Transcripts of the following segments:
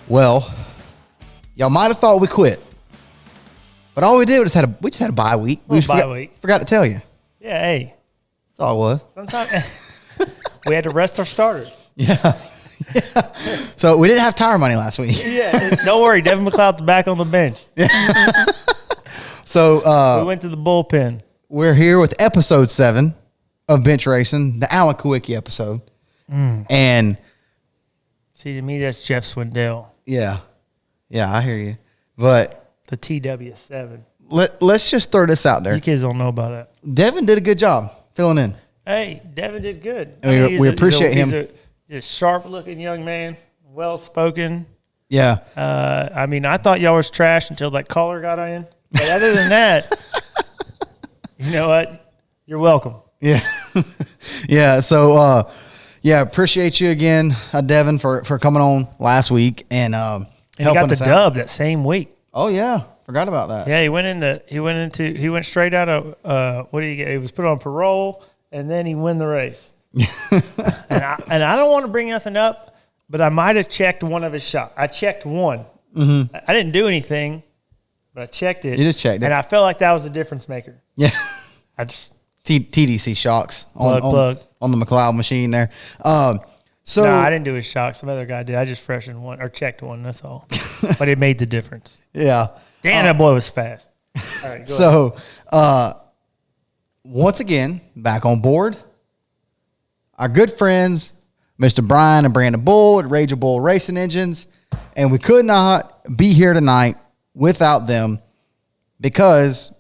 Well, y'all might have thought we quit, but all we did was we just had a bye week. We just forgot to tell you. Yeah, hey. That's all it was. Sometimes we had to rest our starters. Yeah. So we didn't have tire money last week. Yeah, don't worry. Devin McLeod's back on the bench. So we went to the bullpen. We're here with episode 7 of Bench Racing, the Alan Kowicki episode. And see, to me, that's Jeff Swindell. Yeah, I hear you. But the TW7. Let's just throw this out there. You kids don't know about that. Devin did a good job filling in. Hey, Devin did good. We appreciate him. He's a sharp-looking young man, well-spoken. Yeah. I mean, I thought y'all was trash until that caller got in. But other than that, you know what? You're welcome. Yeah. Yeah. So, appreciate you again, Devin, for coming on last week and helping he got the us dub that same week. Oh yeah, forgot about that. Yeah, he went straight out of what did he get? He was put on parole, and then he won the race. and I don't want to bring nothing up, but I might have checked one of his shots. I checked one. Mm-hmm. I didn't do anything, but I checked it. You just checked it, and I felt like that was the difference maker. Yeah. I just TDC shocks on the McLeod machine there. So no, I didn't do his shocks. Some other guy did. I just freshened one or checked one. That's all. But it made the difference. Yeah. Damn, that boy was fast. All right, go ahead. Once again, back on board, our good friends, Mr. Brian and Brandon Bull at Rage Bull Racing Engines, and we could not be here tonight without them because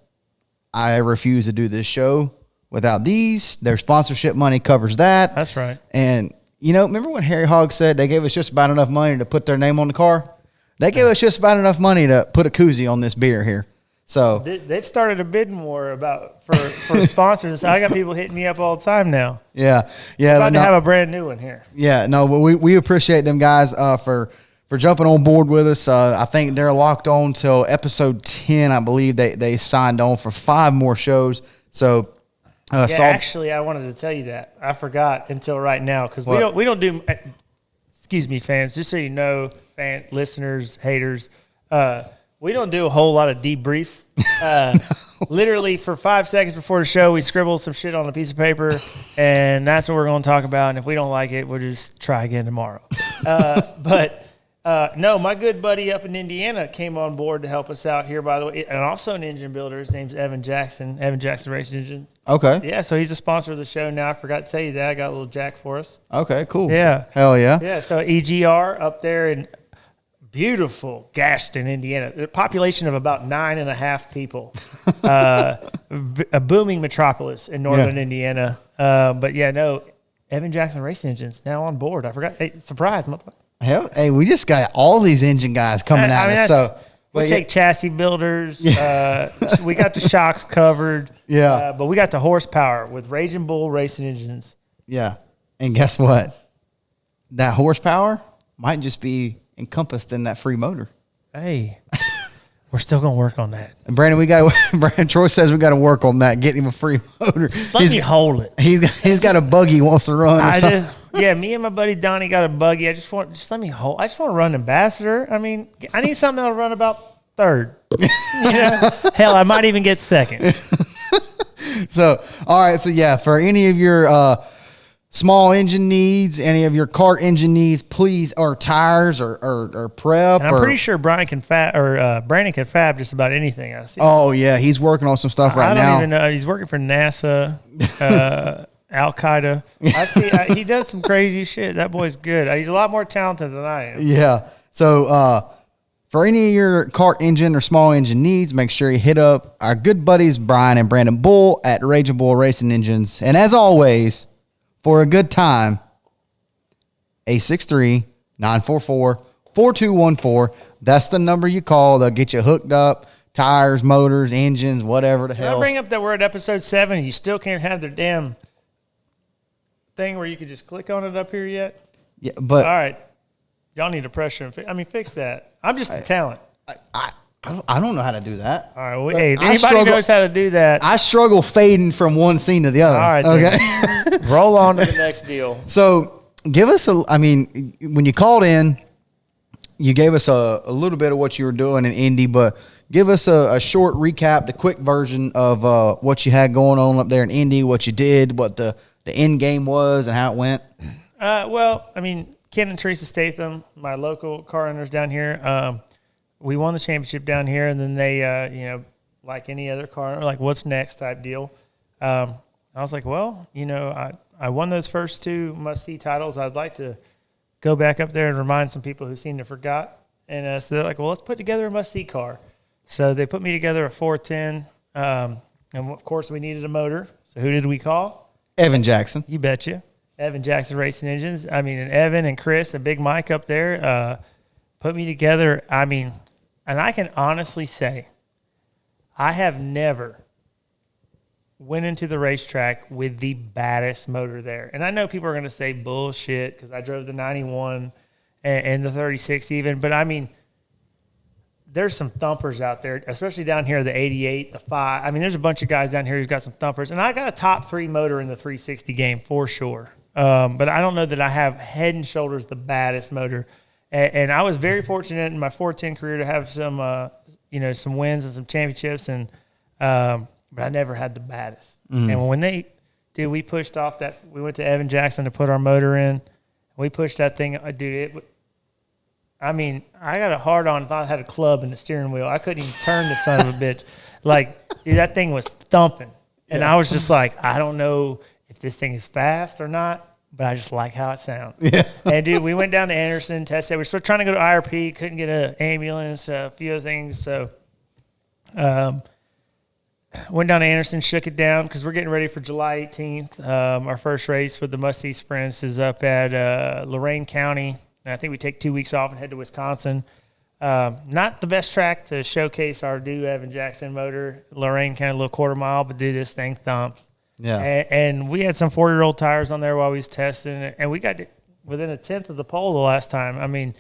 I refuse to do this show without these. Their sponsorship money covers that. That's right. And, remember when Harry Hogg said they gave us just about enough money to put their name on the car? They gave us just about enough money to put a koozie on this beer here. So they've started a bidding war for sponsors. I got people hitting me up all the time now. Yeah. We're about to have a brand new one here. Yeah, no, but we appreciate them guys for jumping on board with us. I think they're locked on till episode 10. I believe they signed on for 5 more shows. So actually, I wanted to tell you that. I forgot until right now because we don't do. Excuse me, fans. Just so you know, listeners, haters. We don't do a whole lot of debrief. Literally, for 5 seconds before the show, we scribble some shit on a piece of paper, and that's what we're going to talk about. And if we don't like it, we'll just try again tomorrow. No, my good buddy up in Indiana came on board to help us out here, by the way, and also an engine builder. His name's Evan Jackson Racing Engines. Okay. Yeah, so he's a sponsor of the show now. I forgot to tell you that. I got a little jack for us. Okay, cool. Yeah. Hell yeah. Yeah, so EGR up there in beautiful Gaston, Indiana. A population of about 9.5 people. A booming metropolis in northern Indiana. But yeah, no, Evan Jackson Racing Engines now on board. I forgot. Hey, surprise, motherfucker. Hell, hey, we just got all these engine guys coming at us. So we take chassis builders. Yeah. We got the shocks covered. Yeah. But we got the horsepower with Raging Bull Racing Engines. Yeah. And guess what? That horsepower might just be encompassed in that free motor. Hey, we're still going to work on that. And Brandon Troy says we got to work on that, get him a free motor. Let me hold it. He's got a buggy he wants to run. Me and my buddy Donnie got a buggy. Just let me hold. I just want to run Ambassador. I mean, I need something that'll run about third. Hell, I might even get second. So, all right. So, yeah, for any of your small engine needs, any of your kart engine needs, please, or tires or prep. And I'm pretty sure Brandon can fab just about anything I see. Oh, yeah. He's working on some stuff now. I don't even know. He's working for NASA, Al-Qaeda. He does some crazy shit. That boy's good. He's a lot more talented than I am. Yeah. So, for any of your kart engine or small engine needs, make sure you hit up our good buddies, Brian and Brandon Bull at Rage Bull Racing Engines. And as always, for a good time, 863-944-4214. That's the number you call. They'll get you hooked up, tires, motors, engines, whatever the hell. I bring up that we're at episode 7 and you still can't have their damn thing where you could just click on it up here yet? Yeah, but all right. Y'all need to pressure and fix that. I'm just the talent. I don't know how to do that. All right. Well, hey, if anybody knows how to do that. I struggle fading from one scene to the other. All right. Okay. Roll on to the next deal. So give us when you called in, you gave us a little bit of what you were doing in Indy, but give us a short recap, the quick version of what you had going on up there in Indy, what you did, what the end game was, and how it went. Well, I mean, Ken and Teresa Statham, my local car owners down here, we won the championship down here, and then they, like any other car owner, like what's next type deal. I was like, well, I won those first 2 must-see titles. I'd like to go back up there and remind some people who seem to forgot. And so they're like, well, let's put together a must-see car. So they put me together a 410, and of course we needed a motor. So who did we call? Evan Jackson. You betcha. Evan Jackson Racing Engines. I mean, and Evan and Chris and Big Mike up there put me together. I mean, and I can honestly say I have never went into the racetrack with the baddest motor there. And I know people are going to say bullshit because I drove the 91 and the 36 even. But, I mean, there's some thumpers out there, especially down here, the 88, the 5. I mean, there's a bunch of guys down here who's got some thumpers. And I got a top 3 motor in the 360 game for sure. But I don't know that I have head and shoulders the baddest motor. And I was very fortunate in my 410 career to have some, some wins and some championships. And but I never had the baddest. Mm-hmm. And when we pushed off that, we went to Evan Jackson to put our motor in. We pushed that thing, dude, I got a hard on, thought I had a club in the steering wheel. I couldn't even turn the son of a bitch. Like, dude, that thing was thumping. And I was just like, I don't know if this thing is fast or not, but I just like how it sounds. Yeah. And, dude, we went down to Anderson, tested. We were still trying to go to IRP, couldn't get an ambulance, a few other things. So, went down to Anderson, shook it down because we're getting ready for July 18th. Our first race for the Must-See Sprints is up at Lorain County. And I think we take 2 weeks off and head to Wisconsin. Not the best track to showcase our new Evan Jackson motor. Lorain County, a little quarter mile, but dude, this thing thumps. Yeah. And we had some 4-year-old tires on there while we was testing, and we got within a tenth of the pole the last time. I mean,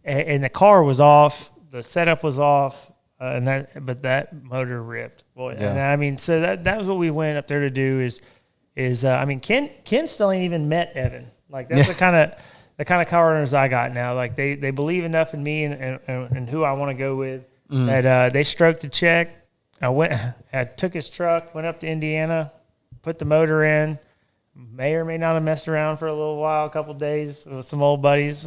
and the car was off, the setup was off. But that motor ripped. Boy, yeah. And I mean, so that was what we went up there to do is Ken still ain't even met Evan. Like that's the kind of car owners I got now. Like they believe enough in me and who I want to go with that they stroked the check. I took his truck, went up to Indiana, put the motor in. May or may not have messed around for a little while, a couple of days with some old buddies.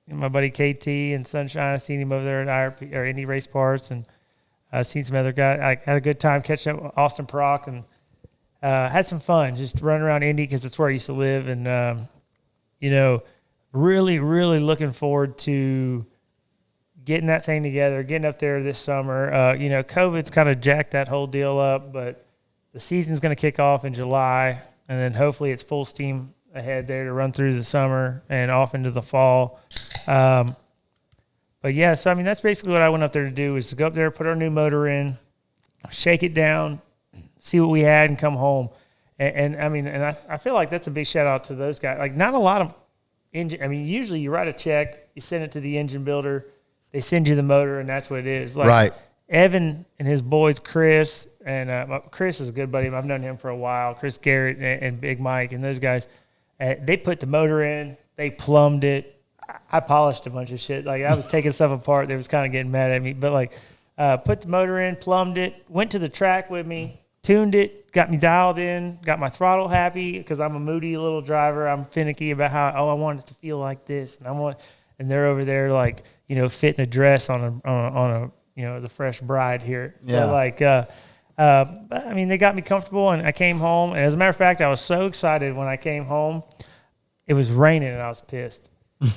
My buddy KT and Sunshine, I seen him over there at IRP or Indy Race Parts, and I seen some other guys. I had a good time catching up with Austin Prock and had some fun just running around Indy because it's where I used to live. And, really, really looking forward to getting that thing together, getting up there this summer. COVID's kind of jacked that whole deal up, but the season's going to kick off in July, and then hopefully it's full steam ahead there to run through the summer and off into the fall. But yeah, so I mean, that's basically what I went up there to do, is to go up there, put our new motor in, shake it down, see what we had, and come home. And I feel like that's a big shout out to those guys. Like, not a lot of engine. I mean, usually you write a check, you send it to the engine builder, they send you the motor, and that's what it is. Like, right. Evan and his boys, Chris, and Chris is a good buddy. I've known him for a while. Chris Garrett and Big Mike and those guys, they put the motor in, they plumbed it. I polished a bunch of shit. Like, I was taking stuff apart. They was kind of getting mad at me. But, like, put the motor in, plumbed it, went to the track with me, tuned it, got me dialed in, got my throttle happy because I'm a moody little driver. I'm finicky about how, I want it to feel like this. And they're over there, like, fitting a dress on a the fresh bride here. So, yeah. But, I mean, they got me comfortable, and I came home. And as a matter of fact, I was so excited when I came home. It was raining, and I was pissed.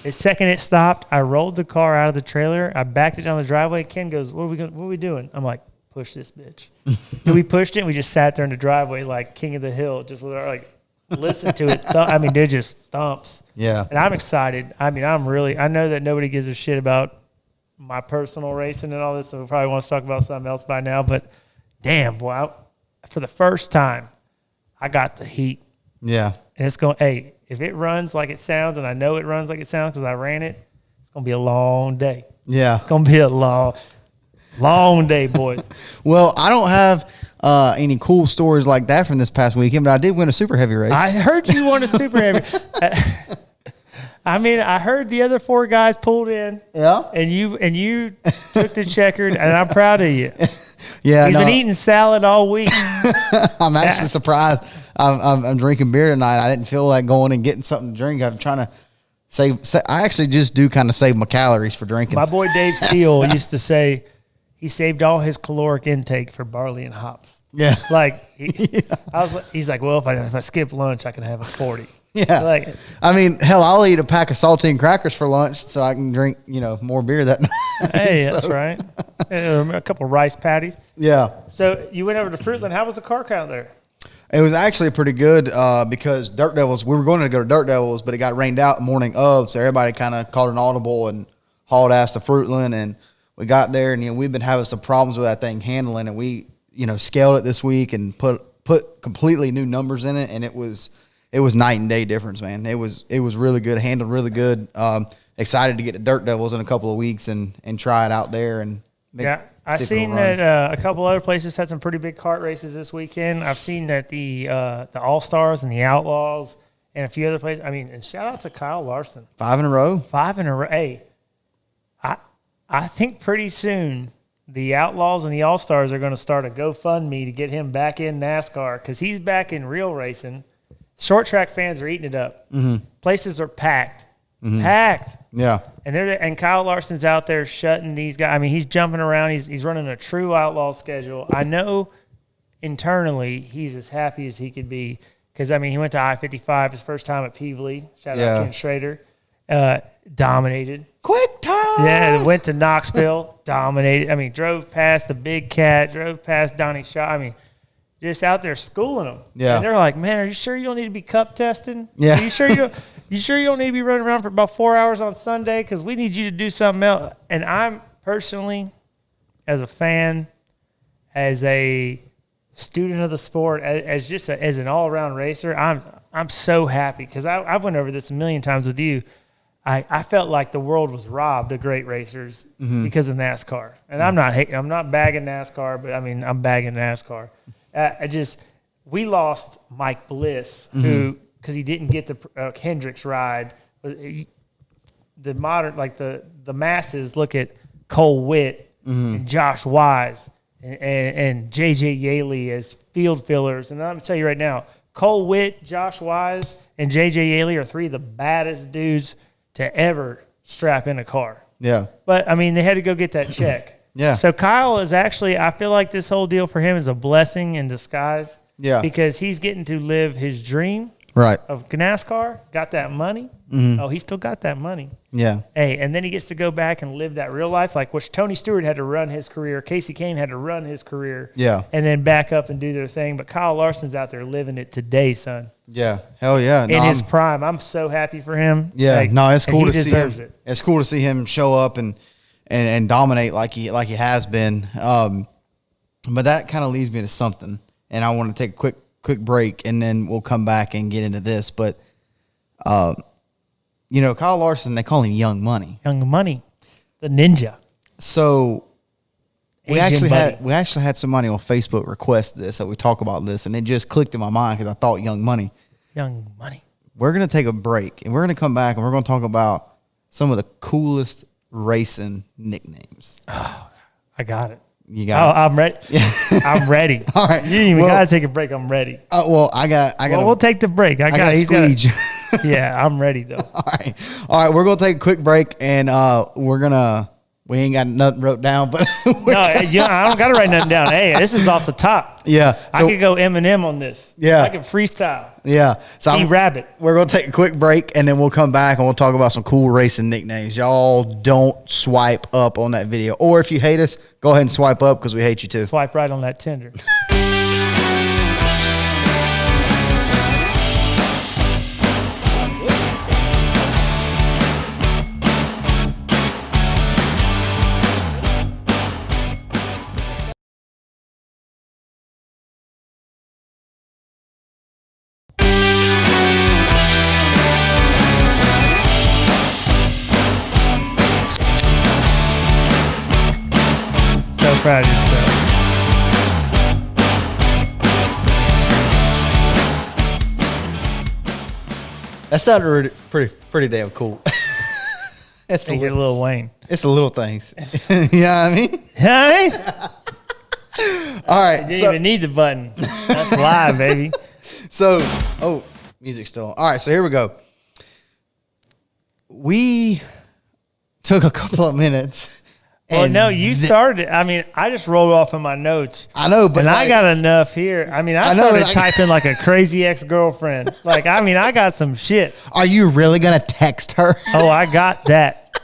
The second it stopped, I rolled the car out of the trailer. I backed it down the driveway. Ken goes, what are we doing? I'm like, push this bitch. And we pushed it, and we just sat there in the driveway like king of the hill, just listen to it. It just thumps. Yeah. And I'm excited. I know that nobody gives a shit about my personal racing and all this, so we probably want to talk about something else by now. But damn, boy, for the first time, I got the heat. Yeah. And it's going, hey, if it runs like it sounds, and I know it runs like it sounds because I ran it, it's going to be a long day. Yeah. It's going to be a long day, boys. Well, I don't have any cool stories like that from this past weekend, but I did win a super heavy race. I heard you won a super heavy. I mean, I heard the other 4 guys pulled in. Yeah. And you took the checkered, and I'm proud of you. Yeah. He's been eating salad all week. I'm actually surprised. I'm drinking beer tonight. I didn't feel like going and getting something to drink. I'm trying to save. I actually just do kind of save my calories for drinking. My boy Dave Steele used to say he saved all his caloric intake for barley and hops. Yeah. Like, he's like, well, if I skip lunch, I can have a 40. Yeah. Like, I mean, hell, I'll eat a pack of saltine crackers for lunch so I can drink, more beer that night. Hey, that's right. A couple of rice patties. Yeah. So you went over to Fruitland. How was the car count there? It was actually pretty good because Dirt Devils, we were going to go to Dirt Devils, but it got rained out the morning of, so everybody kind of called an audible and hauled ass to Fruitland, and we got there, and we've been having some problems with that thing handling, and we scaled it this week and put completely new numbers in it, and it was night and day difference, man. It was really good, handled really good. Excited to get to Dirt Devils in a couple of weeks and try it out there and I've seen that a couple other places had some pretty big kart races this weekend. I've seen that the All-Stars and the Outlaws and a few other places. I mean, and shout out to Kyle Larson. 5 in a row. 5 in a row. Hey, I think pretty soon the Outlaws and the All-Stars are going to start a GoFundMe to get him back in NASCAR because he's back in real racing. Short track fans are eating it up. Mm-hmm. Places are packed. Mm-hmm. Packed. Yeah. And Kyle Larson's out there shutting these guys. I mean, he's jumping around. He's running a true outlaw schedule. I know internally he's as happy as he could be because, I mean, he went to I-55 his first time at Peevely. Shout out Ken Schrader. Dominated. Quick time. Yeah, went to Knoxville. Dominated. I mean, drove past the Big Cat, drove past Donnie Shaw. I mean, just out there schooling them. Yeah. And they're like, man, are you sure you don't need to be cup testing? Yeah. Are you sure you don't need to be running around for about 4 hours on Sunday? Because we need you to do something else. And I'm personally, as a fan, as a student of the sport, as an all-around racer, I'm so happy because I've went over this a million times with you. I felt like the world was robbed of great racers because of NASCAR. And I'm not bagging NASCAR, but I mean, I'm bagging NASCAR. We lost Mike Bliss, who, because he didn't get the Hendricks ride. The masses look at Cole Witt and Josh Wise and J.J. Yaley as field fillers. And I'm going to tell you right now, Cole Witt, Josh Wise, and J.J. Yaley are 3 of the baddest dudes to ever strap in a car. Yeah. But, I mean, they had to go get that check. Yeah. So Kyle is actually, I feel like this whole deal for him is a blessing in disguise. Yeah. Because he's getting to live his dream of NASCAR, got that money. Oh, he still got that money. Yeah. Hey, and then he gets to go back and live that real life, like which Tony Stewart had to run his career. Casey Kane had to run his career. Yeah. And then back up and do their thing. But Kyle Larson's out there living it today, son. Yeah. Hell yeah. In his prime. I'm so happy for him. Yeah. Like, it's cool to see him. It. It's cool to see him show up and dominate like he has been. But that kind of leads me to something, and I want to take a quick break, and then we'll come back and get into this. But, Kyle Larson, they call him Young Money. Young Money, the ninja. So we Asian actually had somebody on Facebook request this, so we talk about this, and it just clicked in my mind because I thought Young Money. Young Money. We're going to take a break, and we're going to come back, and we're going to talk about some of the coolest racing nicknames. Oh, I got it. You got it. I'm ready. I'm ready. All right. You didn't even got to take a break. I'm ready. I got. We'll take the break. I got squeege. Yeah, I'm ready though. All right. We're gonna take a quick break, and we ain't got nothing wrote down, but I don't got to write nothing down. Hey, this is off the top. Yeah, I could go Eminem on this. Yeah, I could freestyle. Yeah, so Rabbit. We're gonna take a quick break, and then we'll come back and we'll talk about some cool racing nicknames. Y'all don't swipe up on that video, or if you hate us, go ahead and swipe up because we hate you too. Swipe right on that Tinder. Proud of yourself. That sounded pretty damn cool. It's Take it Lil Wayne. It's the little things. You know what I mean? All right. You didn't even need the button. That's live, baby. So, music still. All right, so here we go. We took a couple of minutes. Well, no, you started it. I mean, I just rolled off in my notes. I know, but I got enough here. I mean, I started typing like a crazy ex-girlfriend. Like, I mean, I got some shit. Are you really going to text her? Oh, I got that.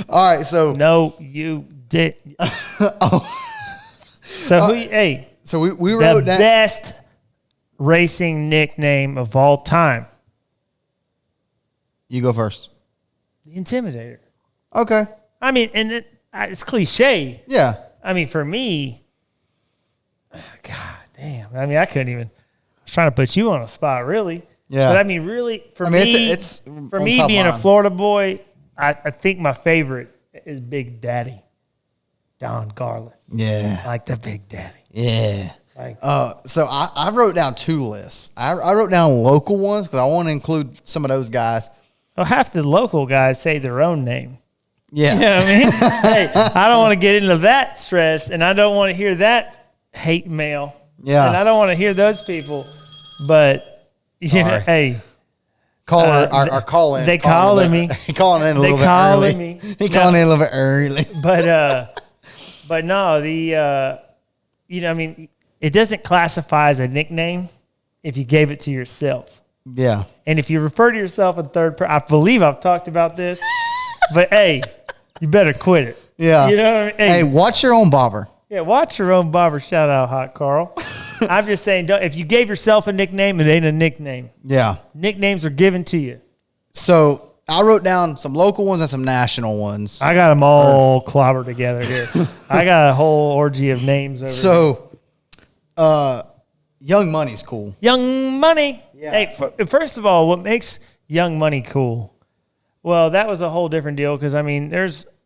All right, so. No, you did. So, so we wrote the down. best racing nickname of all time. You go first. The Intimidator. Okay. I mean, and it's cliche. Yeah. I mean, for me, God damn. I mean, I couldn't even. I was trying to put you on a spot, really. Yeah. But I mean, really, for me, it's for me being a Florida boy, I think my favorite is Big Daddy, Don Garland. Yeah. Like the Big Daddy. Yeah. Like, so I wrote down 2 lists. I wrote down local ones because I want to include some of those guys. well, half the local guys say their own name. Yeah. You know what I mean? Hey, I don't want to get into that stress, and I don't want to hear that hate mail. Yeah. And I don't want to hear those people. But, you know, hey. Our call in. They calling me. He calling in a little bit early. He calling in a little bit early. But no, you know, I mean, it doesn't classify as a nickname if you gave it to yourself. Yeah. And if you refer to yourself in third person, I believe I've talked about this, but hey, you better quit it. Yeah. You know what I mean? Hey, watch your own bobber. Yeah, watch your own bobber. Shout out, Hot Carl. I'm just saying, if you gave yourself a nickname, it ain't a nickname. Yeah. Nicknames are given to you. So I wrote down some local ones and some national ones. I got them all clobbered together here. I got a whole orgy of names over here. Young Money's cool. Young Money. Yeah. Hey, first of all, what makes Young Money cool? Well, that was a whole different deal because, I mean,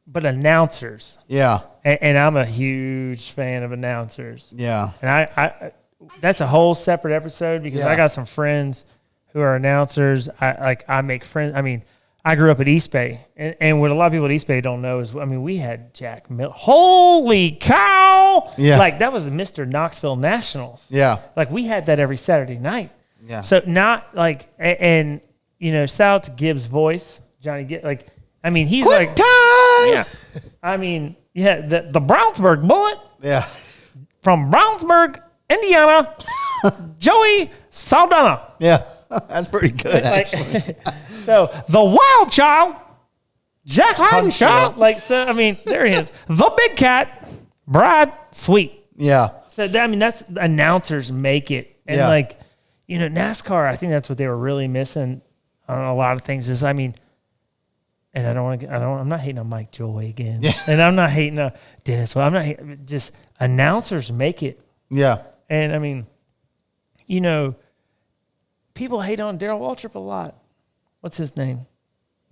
but announcers. Yeah. And I'm a huge fan of announcers. Yeah. And I that's a whole separate episode because I got some friends who are announcers. I make friends. I mean, I grew up at East Bay. And what a lot of people at East Bay don't know is, I mean, we had Jack Miller. Holy cow! Yeah. Like, that was Mr. Knoxville Nationals. Yeah. Like, we had that every Saturday night. Yeah. So, not like, and you know, shout out to Gibbs' voice. Johnny Gibbs. Like, I mean, he's Quick like. time! Yeah. I mean, yeah, the Brownsburg Bullet. Yeah. From Brownsburg, Indiana, Joey Saldana. Yeah. That's pretty good, actually. So, the Wild Child, Jack Hodenshaw. Like, so, I mean, there he is. The Big Cat, Brad Sweet. Yeah. So, I mean, that's announcers make it. And, like, you know, NASCAR, I think that's what they were really missing on a lot of things is, I mean, and I'm not hating on Mike Joy again. Yeah. And I'm not hating on Dennis. Well, I'm not hating, just announcers make it. Yeah. And I mean, you know, people hate on Darrell Waltrip a lot. What's his name?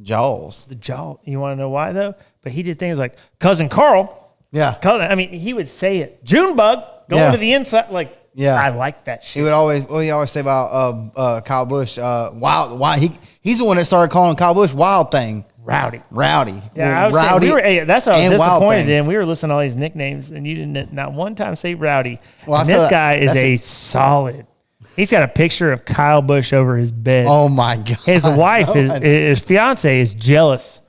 Jaws. The Jaw. You want to know why though? But he did things like Cousin Carl. Yeah. I mean, he would say it. Junebug going to the inside. Like, yeah, I like that shit. He always say about Kyle Busch, wild. He's the one that started calling Kyle Busch Wild Thing. Rowdy. Yeah, I was Rowdy. saying, that's what I was disappointed in. We were listening to all these nicknames, and you didn't not one time say Rowdy. Well, and this guy is solid. He's got a picture of Kyle Busch over his bed. Oh my God! His wife, his fiance, is jealous.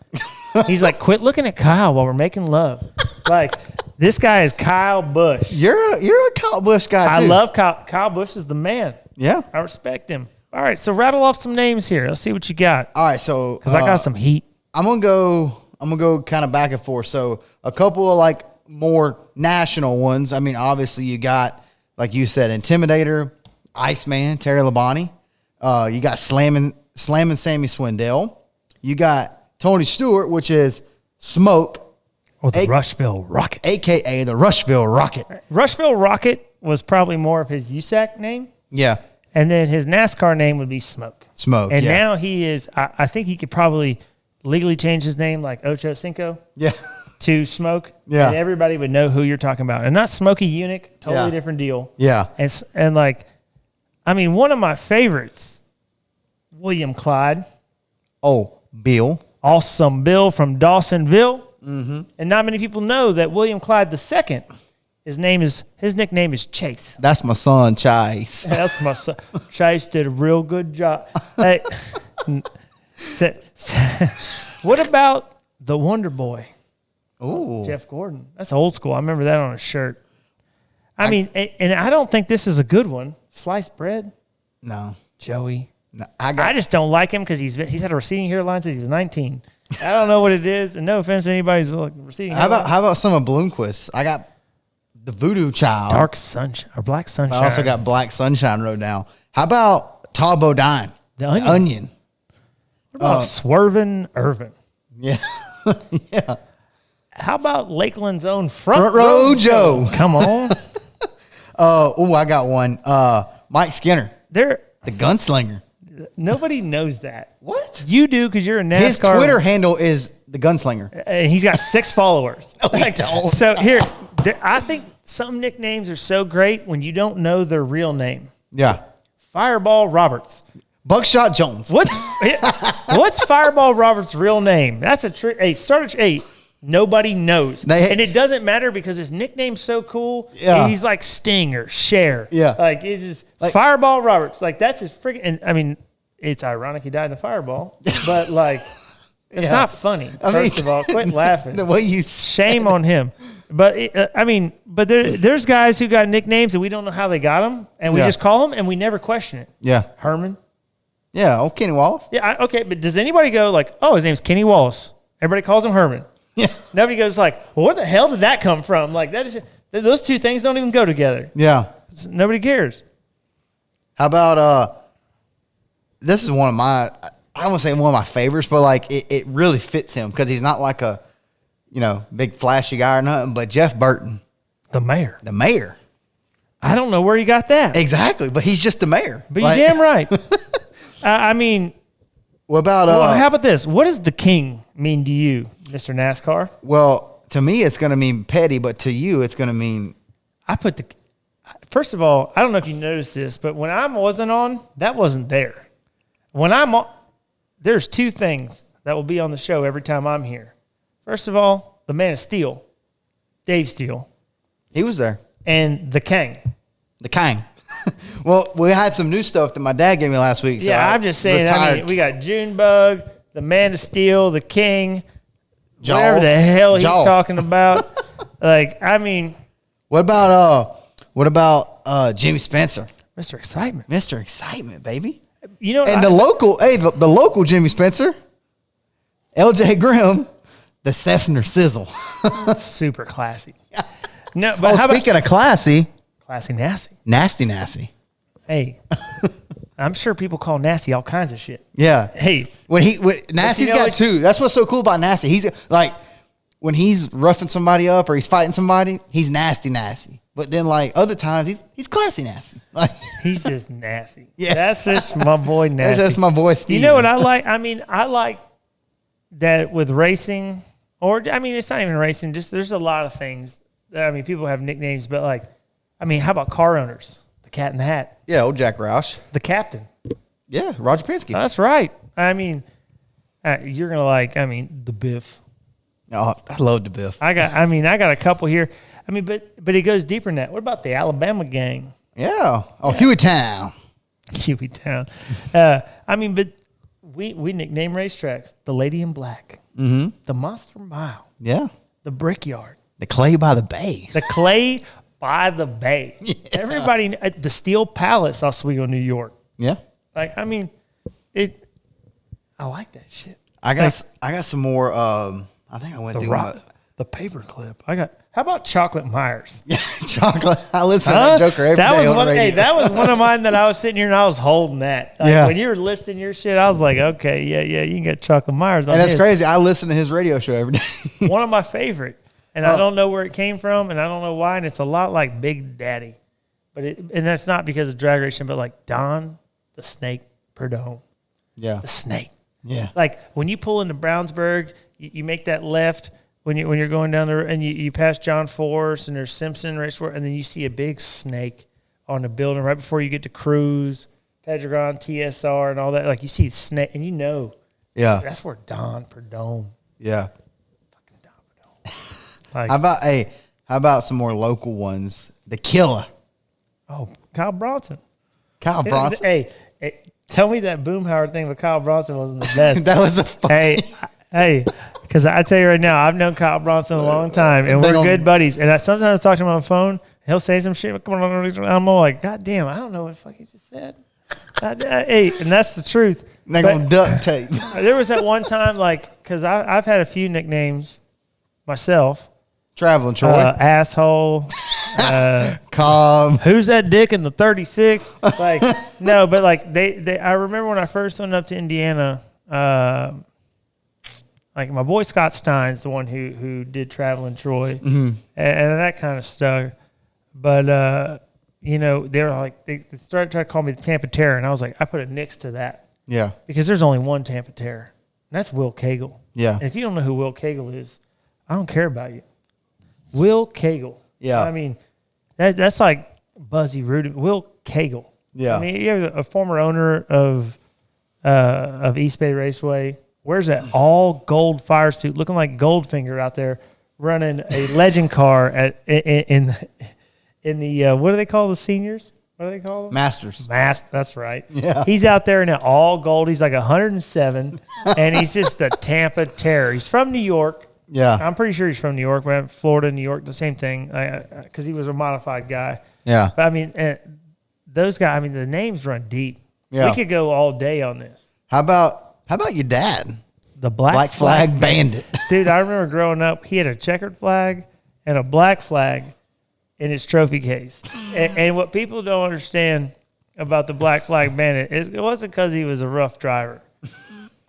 He's like, quit looking at Kyle while we're making love. Like, this guy is Kyle Busch. You're a Kyle Busch guy too. I love Kyle. Kyle Busch is the man. Yeah, I respect him. All right, so rattle off some names here. Let's see what you got. All right, so because I got some heat. I'm gonna go kind of back and forth. So a couple of like more national ones. I mean, obviously you got, like you said, Intimidator, Iceman, Terry Labonte. You got Slamming Sammy Swindell. You got Tony Stewart, which is Smoke. Or the Rushville Rocket. AKA the Rushville Rocket. Rushville Rocket was probably more of his USAC name. Yeah. And then his NASCAR name would be Smoke. Smoke, and yeah. now he is, I think he could probably legally change his name like Ocho Cinco. Yeah. To Smoke. Yeah. And everybody would know who you're talking about. And not Smokey Eunuch, totally different deal. Yeah. And like, I mean, one of my favorites William Clyde. Oh, Bill. Awesome Bill from Dawsonville. Mm-hmm. And not many people know that William Clyde II, his nickname is Chase. That's my son, Chase. That's my son. Chase did a real good job. Hey, what about the Wonder Boy? Ooh. Jeff Gordon. That's old school. I remember that on a shirt. I mean, and I don't think this is a good one. Sliced bread? No. Joey. No, I just don't like him because he's had a receding hairline since he was 19. I don't know what it is, and no offense to anybody who's receding hairline. How about some of Bloomquist? I got the Voodoo Child. Dark Sunshine or Black Sunshine. I also got Black Sunshine wrote down. How about Tall Bodine? The Onion. What about Swervin' Irvin? Yeah. Yeah. How about Lakeland's own Front Row Joe? Come on. I got one. Mike Skinner. The Gunslinger. Nobody knows that. What? You do because you're a NASCAR. His Twitter handle is the Gunslinger. And he's got 6 followers. He don't. So I think some nicknames are so great when you don't know their real name. Yeah. Fireball Roberts. Buckshot Jones. What's Fireball Roberts' real name? That's a trick. Hey, start at 8. Nobody knows. And it doesn't matter because his nickname's so cool. Yeah. He's like Sting or Cher. Yeah. Like, it's just Fireball Roberts. Like, that's his freaking. And I mean, it's ironic he died in a fireball, but like, it's not funny. First of all, quit laughing. The way you shame on him. But there's guys who got nicknames and we don't know how they got them, and we just call them and we never question it. Yeah. Herman. Yeah. Oh, Kenny Wallace. Yeah. Okay. But does anybody go like, oh, his name's Kenny Wallace? Everybody calls him Herman. Yeah. Nobody goes like, well, where the hell did that come from? Like those two things don't even go together. Yeah. Nobody cares. How about this is one of my, I don't want to say one of my favorites, but like it really fits him because he's not like a, big flashy guy or nothing, but Jeff Burton. The mayor. The mayor. I don't know where you got that. Exactly, but he's just the mayor. But you're damn right. I mean. What about how about this? What does the king mean to you, Mr. NASCAR? Well, to me, it's going to mean petty, but to you, it's going to mean. First of all, I don't know if you noticed this, but when I wasn't on, that wasn't there. When I'm on, there's 2 things that will be on the show every time I'm here. First of all, the Man of Steel, Dave Steele. He was there. And the King. The King. Well, we had some new stuff that my dad gave me last week. So I'm just saying. I mean, we got Junebug, the Man of Steel, the King, Jaws. Whatever the hell he's talking about. Like, I mean, what about Jimmy Spencer, Mr. Excitement, Mr. Excitement, baby. And the local Jimmy Spencer, LJ Grimm, the Seffner Sizzle. That's super classy. No, but speaking of classy. Classy nasty. Nasty. Hey, I'm sure people call Nasty all kinds of shit. Yeah. Hey. Nasty's got 2. That's what's so cool about Nasty. He's like, when he's roughing somebody up or he's fighting somebody, he's nasty. But then like other times, he's classy nasty. Like he's just nasty. Yeah. That's just my boy nasty. That's my boy Steve. You know what I like? I mean, I like that with racing, it's not even racing. Just there's a lot of things. People have nicknames, but like, how about car owners? The Cat in the Hat. Yeah, old Jack Roush. The Captain. Yeah, Roger Penske. That's right. You're gonna like. The Biff. Oh, I love the Biff. I got a couple here. But it goes deeper than that. What about the Alabama gang? Yeah. Oh, Hueytown. But we nickname racetracks the Lady in Black, the Monster Mile, yeah, the Brickyard, the Clay by the Bay, Yeah. Everybody, the Steel Palace, Oswego, New York. Yeah. I like that shit. I got some more. I think I went through the paperclip. How about Chocolate Myers? Yeah, chocolate. I listen to that Joker every day on the radio. Hey, that was one of mine that I was sitting here and I was holding that. When you were listing your shit, I was like, okay, yeah, you can get Chocolate Myers on. And that's crazy. I listen to his radio show every day. One of my favorite, and I don't know where it came from, and I don't know why, and it's a lot like Big Daddy, and that's not because of drag racing, but like Don the Snake Perdome. Yeah, the Snake. Yeah, like when you pull into Brownsburg, you make that left. When you're going down there and you pass John Force and there's Simpson Race, and then you see a big snake on the building right before you get to Cruise. Pedregon, TSR, and all that. Like you see snake, and Yeah. that's where Don Perdome. Yeah. Fucking Don Perdome. Like, How about some more local ones? The Killer. oh, Kyle Bronson. Kyle Bronson. Hey, tell me that Boomhauer thing with Kyle Bronson wasn't the best. That was a funny. Hey, because I tell you right now, I've known Kyle Bronson a long time, and we're good buddies. And I sometimes talk to him on the phone. He'll say some shit. I'm all like, God damn, I don't know what the fuck he just said. Hey, and that's the truth. They're going to duct tape. There was that one time, like, because I've had a few nicknames myself. Traveling Troy. Asshole. Cobb. Who's that dick in the 36? Like, no, but like I remember when I first went up to Indiana, like my boy Scott Stein's the one who did Traveling Troy, and that kind of stuck. But they were like they started trying to call me the Tampa Terror, and I was like, I put a nix to that. Yeah. Because there's only one Tampa Terror, and that's Will Cagle. Yeah. And if you don't know who Will Cagle is, I don't care about you. Will Cagle. Yeah. I mean, that's like Buzzy Rudy. Will Cagle. Yeah. I mean, you're a former owner of East Bay Raceway. Where's that all gold fire suit looking like Goldfinger out there running a legend car in the what do they call the seniors? What do they call them? Masters. That's right. Yeah. He's out there in all gold. He's like 107, and he's just the Tampa Terror. He's from New York. Yeah. I'm pretty sure he's from New York. But Florida, New York, the same thing, because he was a modified guy. Yeah. But I mean, those guys. I mean, the names run deep. Yeah. We could go all day on this. How about your dad? The Black Flag Bandit. Dude, I remember growing up, he had a checkered flag and a black flag in his trophy case. And what people don't understand about the Black Flag Bandit is it wasn't because he was a rough driver.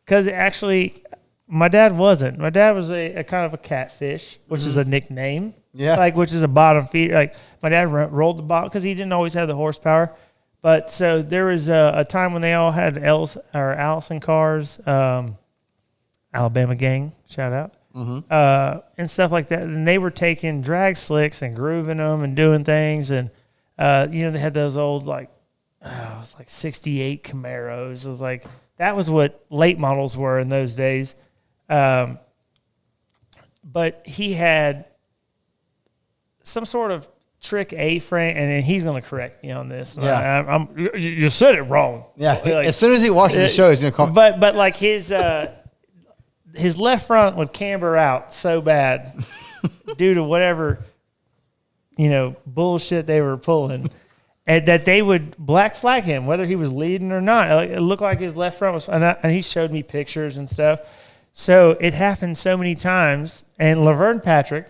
Because actually, my dad wasn't. My dad was a kind of a catfish, which is a nickname. Yeah. Like, which is a bottom feeder. Like, my dad rolled the bottom because he didn't always have the horsepower. But so there was a time when they all had Allison cars, Alabama gang, shout out, and stuff like that. And they were taking drag slicks and grooving them and doing things. And, they had those old, it was like 68 Camaros. It was like, that was what late models were in those days. But he had some sort of trick A-frame, and then he's going to correct me on this. Yeah. You said it wrong. Yeah. Like, as soon as he watches the show, he's going to call. But like his left front would camber out so bad due to whatever, bullshit they were pulling, and that they would black flag him, whether he was leading or not. Like, it looked like his left front was, and he showed me pictures and stuff. So it happened so many times. And Laverne Patrick,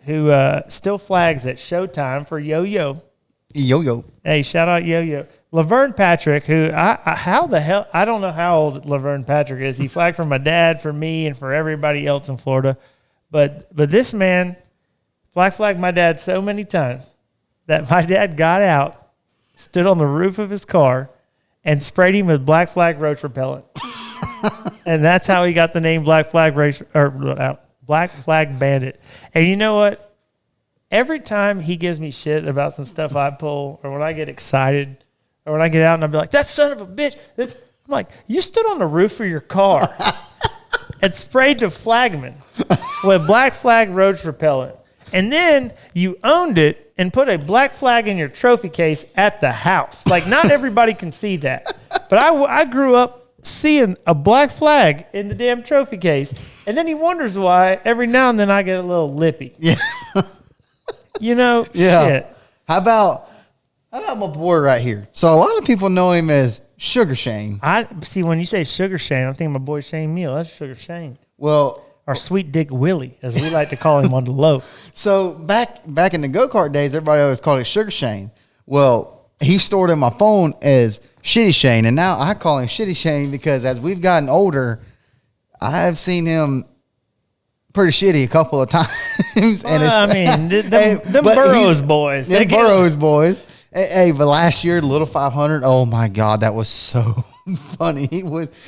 who still flags at Showtime for Yo-Yo. Yo-Yo. Hey, shout out Yo-Yo. Laverne Patrick, who how the hell, I don't know how old Laverne Patrick is. He flagged for my dad, for me, and for everybody else in Florida. But this man flagged my dad so many times that my dad got out, stood on the roof of his car, and sprayed him with Black Flag roach repellent. And that's how he got the name Black Flag Bandit. And you know what? Every time he gives me shit about some stuff I pull, or when I get excited, or when I get out and I'll be like, that son of a bitch. I'm like, you stood on the roof of your car and sprayed the flagman with Black Flag roach repellent. And then you owned it and put a black flag in your trophy case at the house. Like, not everybody can see that. But I grew up seeing a black flag in the damn trophy case. And then he wonders why every now and then I get a little lippy. Yeah. Yeah. Shit. How about my boy right here? So a lot of people know him as Sugar Shane. I see, when you say Sugar Shane, I'm thinking my boy Shane Meal. That's Sugar Shane. Well, or Sweet Dick Willie, as we like to call him on the low. So back in the go-kart days, everybody always called it Sugar Shane. Well, he stored in my phone as Shitty Shane, and now I call him Shitty Shane because as we've gotten older, I've seen him pretty shitty a couple of times. Them Burroughs boys. Them Burroughs boys. Hey, but last year, the Little 500, oh my God, that was so funny.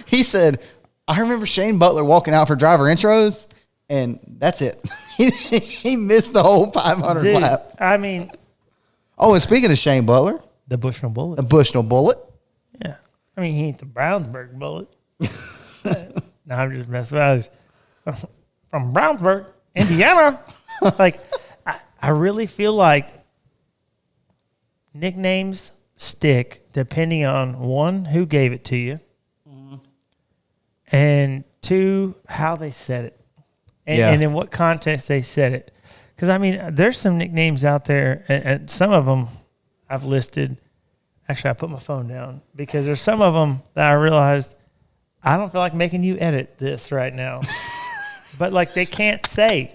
He said, I remember Shane Butler walking out for driver intros, and that's it. He missed the whole 500 lap. I mean. Oh, and speaking of Shane Butler. The Bushnell Bullet. The Bushnell Bullet. I mean, he ain't the Brownsburg Bullet. No, I'm just messing with you. From Brownsburg, Indiana. Like, I really feel like nicknames stick depending on, one, who gave it to you, and two, how they said it, and in what context they said it. Because, I mean, there's some nicknames out there, and some of them I've listed. Actually, I put my phone down because there's some of them that I realized I don't feel like making you edit this right now. But, like, they can't say.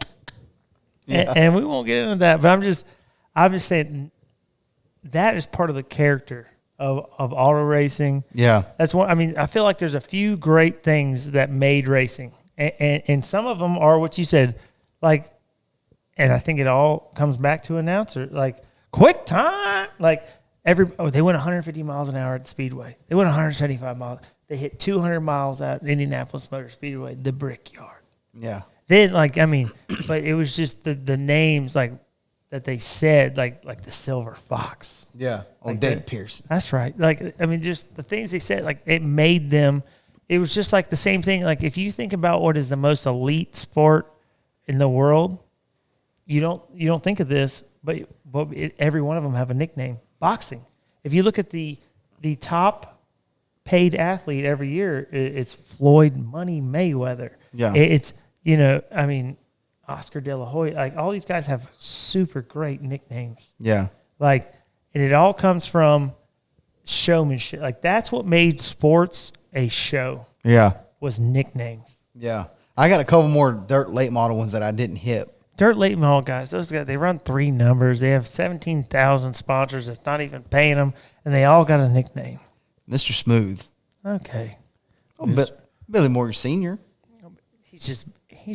Yeah. And we won't get into that. But I'm just saying that is part of the character of auto racing. Yeah. That's one. I mean, I feel like there's a few great things that made racing. And some of them are what you said. Like, and I think it all comes back to announcer. Like, quick time. Like, they went 150 miles an hour at the Speedway. They went 175 miles. They hit 200 miles at Indianapolis Motor Speedway, the Brickyard. Yeah. Then, like, I mean, but it was just the names, like, that they said, like the Silver Fox. Yeah. On Like David Pearson. That's right. Like, I mean, just the things they said, like, it made them. It was just like the same thing. Like, if you think about what is the most elite sport in the world, you don't think of this, but every one of them have a nickname. Boxing. If you look at the top paid athlete every year, it's Floyd Money Mayweather. Yeah. It's, I mean, Oscar De La Hoya. Like, all these guys have super great nicknames. Yeah. Like, and it all comes from showmanship. Like, that's what made sports a show. Yeah. Was nicknames. Yeah. I got a couple more dirt late model ones that I didn't hit. Dirt late model guys, those guys, they run 3 numbers. They have 17,000 sponsors that's not even paying them, and they all got a nickname. Mr. Smooth. Okay. Oh, Billy Moyer Sr. He's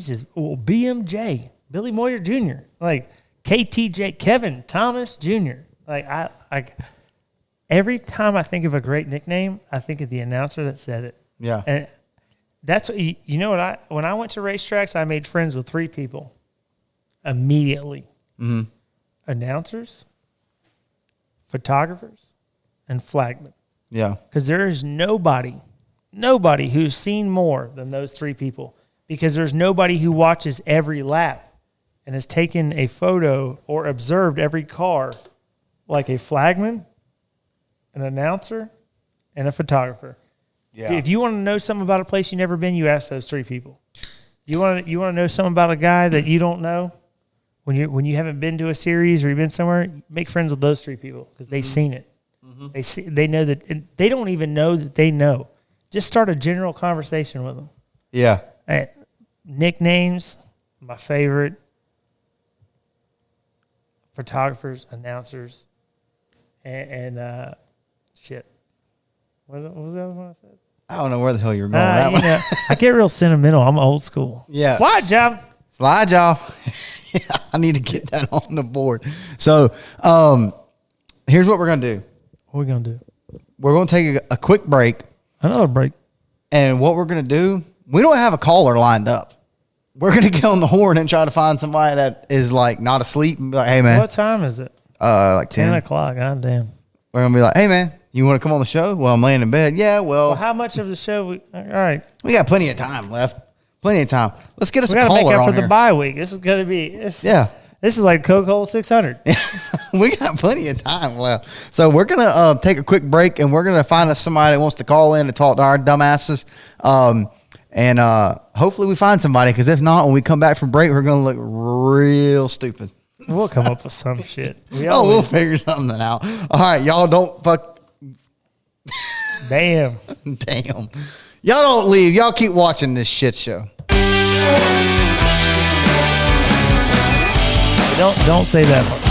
just BMJ, Billy Moyer Jr., like KTJ, Kevin Thomas Jr. Like, every time I think of a great nickname, I think of the announcer that said it. Yeah. And that's what, when I went to racetracks, I made friends with 3 people immediately. Mm-hmm. Announcers, photographers, and flagmen. Yeah. Because there is nobody who's seen more than those 3 people. Because there's nobody who watches every lap and has taken a photo or observed every car like a flagman, an announcer, and a photographer. Yeah. If you want to know something about a place you've never been, you ask those 3 people. You want to know something about a guy that you don't know? When you haven't been to a series or you've been somewhere, make friends with those 3 people because they've seen it. Mm-hmm. They know that, and they don't even know that they know. Just start a general conversation with them. Yeah. Nicknames, my favorite. Photographers, announcers, and shit. What was the other one I said? I don't know where the hell you're going with that one. I get real sentimental. I'm old school. Yeah. Slide job. Yeah, I need to get that on the board. So here's what we're going to do. What are we going to do? We're going to take a quick break. Another break. And what we're going to do, we don't have a caller lined up. We're going to get on the horn and try to find somebody that is like not asleep and be like, hey, man. What time is it? Like 10 o'clock. God damn. We're going to be like, hey, man, you want to come on the show? Well, I'm laying in bed. Yeah, well. How much of the show? All right. We got plenty of time left. Plenty of time. Let's get us a caller on here. We got to make up for the bye week. This is going to be. Yeah. This is like Coca-Cola 600. We got plenty of time left. So we're going to take a quick break, and we're going to find us somebody that wants to call in and talk to our dumbasses. And hopefully we find somebody, because if not, when we come back from break, we're going to look real stupid. We'll come up with some shit. We'll figure something out. All right, y'all don't fuck. Damn. Damn. Y'all don't leave. Y'all keep watching this shit show. Don't say that part.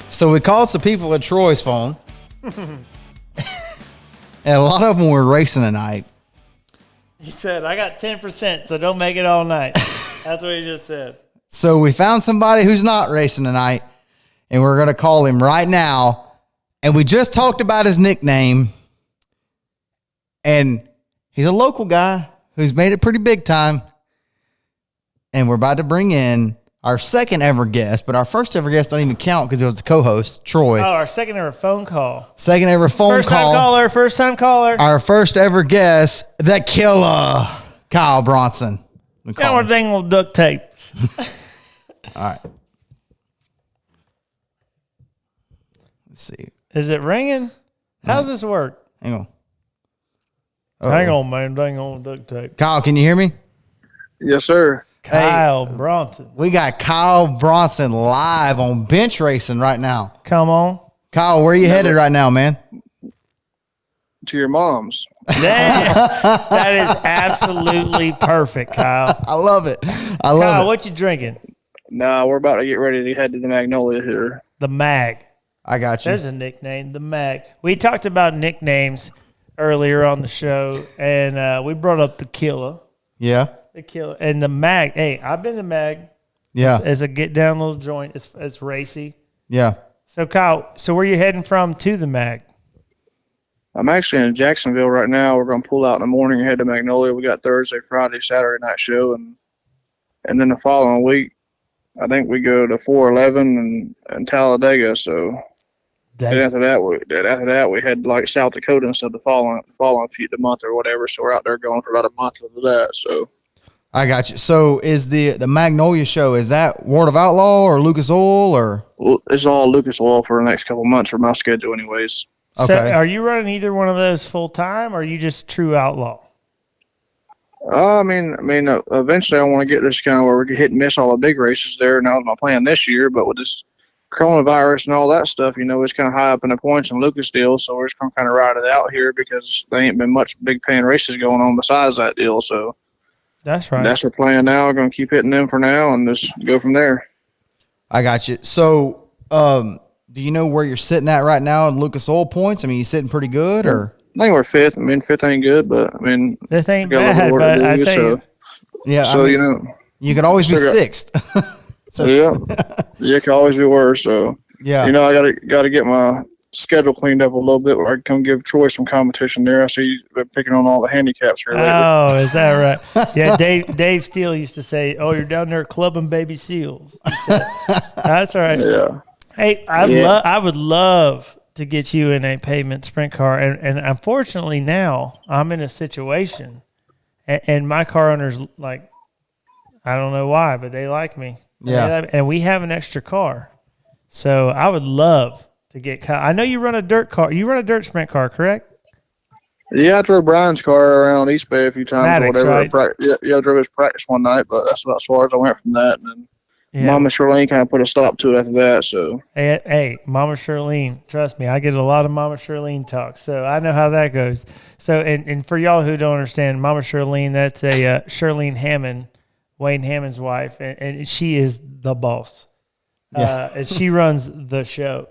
So we called some people at Troy's phone. And a lot of them were racing tonight. He said, I got 10%, so don't make it all night. That's what he just said. So we found somebody who's not racing tonight, and we're going to call him right now. And we just talked about his nickname, and he's a local guy who's made it pretty big time. And we're about to bring in our second ever guest, but our first ever guest don't even count because it was the co-host, Troy. Oh, our second ever phone call. Second ever phone First time caller, first time caller. Our first ever guest, the killer, Kyle Bronson. Got one dang old duct tape. All right. Let's see. Is it ringing? How's this work? Hang on. Hang on, man. Dang old duct tape. Kyle, can you hear me? Yes, sir. Kyle Bronson. We got Kyle Bronson live on bench racing right now. Come on. Kyle, where are you headed right now, man? To your mom's. That is absolutely perfect, Kyle. I love it. I love Kyle, it. what you drinking? Nah, we're about to get ready to head to the Magnolia here. The Mag. I got you. There's a nickname, the Mag. We talked about nicknames earlier on the show, and we brought up the Killer. Yeah. The Killer. And the Mag. Hey, I've been to Mag. Yeah. As a get-down little joint. It's racy. Yeah. So, Kyle, where you heading from to the Mag? I'm actually in Jacksonville right now. We're going to pull out in the morning and head to Magnolia. We got Thursday, Friday, Saturday night show, and then the following week, I think we go to 411 and Talladega. So then after that, we head like South Dakota instead of the following the month or whatever. So we're out there going for about a month of that. So I got you. So is the Magnolia show, is that World of Outlaw or Lucas Oil or? it's all Lucas Oil for the next couple of months for my schedule anyways. So Okay. are you running either one of those full time, or are you just true outlaw? I mean, eventually I want to get this kind of where we can hit and miss all the big races there. Now, my plan this year, but with this coronavirus and all that stuff, it's kind of high up in the points and Lucas deal. So we're just going to kind of ride it out here because there ain't been much big paying races going on besides that deal. So That's right. that's our plan now. We're going to keep hitting them for now and just go from there. I got you. So, do you know where you're sitting at right now in Lucas Oil points? I mean, you sitting pretty good or? I think we're fifth. Fifth ain't good, but This ain't we got a bad, little work to but I do, tell so, you, Yeah. so I mean, you could always be Still got- sixth. So, yeah, it can always be worse. So yeah. I got to get my schedule cleaned up a little bit where I can come give Troy some competition there. I see you've been picking on all the handicaps here lately. oh, is that right? Yeah, Dave Steele used to say, "Oh, you're down there clubbing baby seals." He said, that's right. Yeah. Hey, I would love to get you in a pavement sprint car, and unfortunately now I'm in a situation, and my car owners like, I don't know why, but they like me. Yeah. And we have an extra car, so I would love to get. I know you run a dirt car. You run a dirt sprint car, correct? Yeah, I drove Brian's car around East Bay a few times Maddox, or whatever. right? I drove his practice one night, but that's about as far as I went from that. And then Yeah. Mama Charlene kind of put a stop to it after that. So Hey, Mama Charlene, trust me, I get a lot of Mama Charlene talk, so I know how that goes. So, and for y'all who don't understand, Mama Charlene, that's a Charlene Hammond, Wayne Hammond's wife, and she is the boss. Yeah. And she runs the show.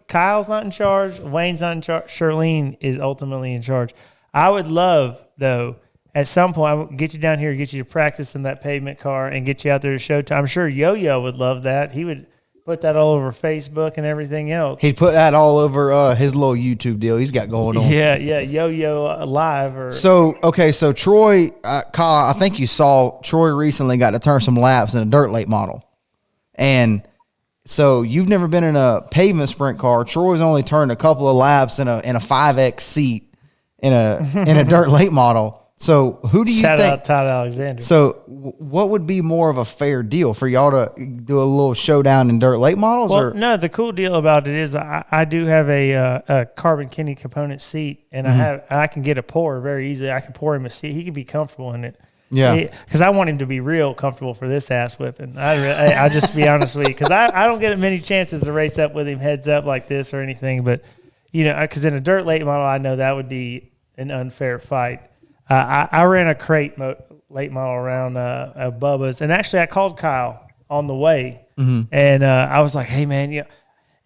Kyle's not in charge, Wayne's not in charge, Charlene is ultimately in charge. I would love, though, at some point, I will get you down here, get you to practice in that pavement car, and get you out there to show time. I'm sure Yo-Yo would love that. He would put that all over Facebook and everything else. He'd put that all over his little YouTube deal he's got going on. Yeah, Yo-Yo live. Or So Troy, Kyle, I think you saw Troy recently got to turn some laps in a dirt late model. And so you've never been in a pavement sprint car. Troy's only turned a couple of laps in a 5X seat in a dirt late model. So who do you shout think? out Todd Alexander. So what would be more of a fair deal for y'all to do a little showdown in dirt late models? Well, or no, the cool deal about it is I do have a carbon Kenny component seat, and I can get a pour very easily. I can pour him a seat. He can be comfortable in it. Yeah. Because I want him to be real comfortable for this ass whipping. I'll just be honest with you, because I don't get many chances to race up with him heads up like this or anything. But, because in a dirt late model, I know that would be an unfair fight. I ran a crate late model around Bubba's, and actually I called Kyle on the way, and I was like, "Hey man,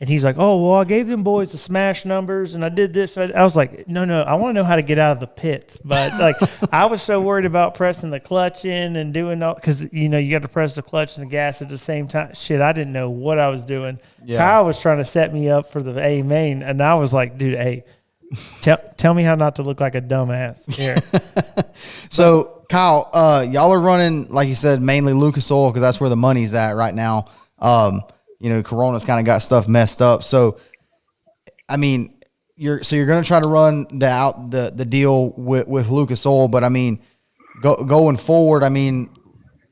And he's like, oh, well, I gave them boys the smash numbers and I did this. I was like, no, I want to know how to get out of the pits. But like, I was so worried about pressing the clutch in and doing all, because, you got to press the clutch and the gas at the same time. Shit, I didn't know what I was doing. Yeah. Kyle was trying to set me up for the A main. And I was like, dude, hey, tell me how not to look like a dumbass here. So, Kyle, y'all are running, like you said, mainly Lucas Oil because that's where the money's at right now. Corona's kind of got stuff messed up. So, I mean, you're going to try to run the deal with Lucas Oil, but I mean, going forward, I mean,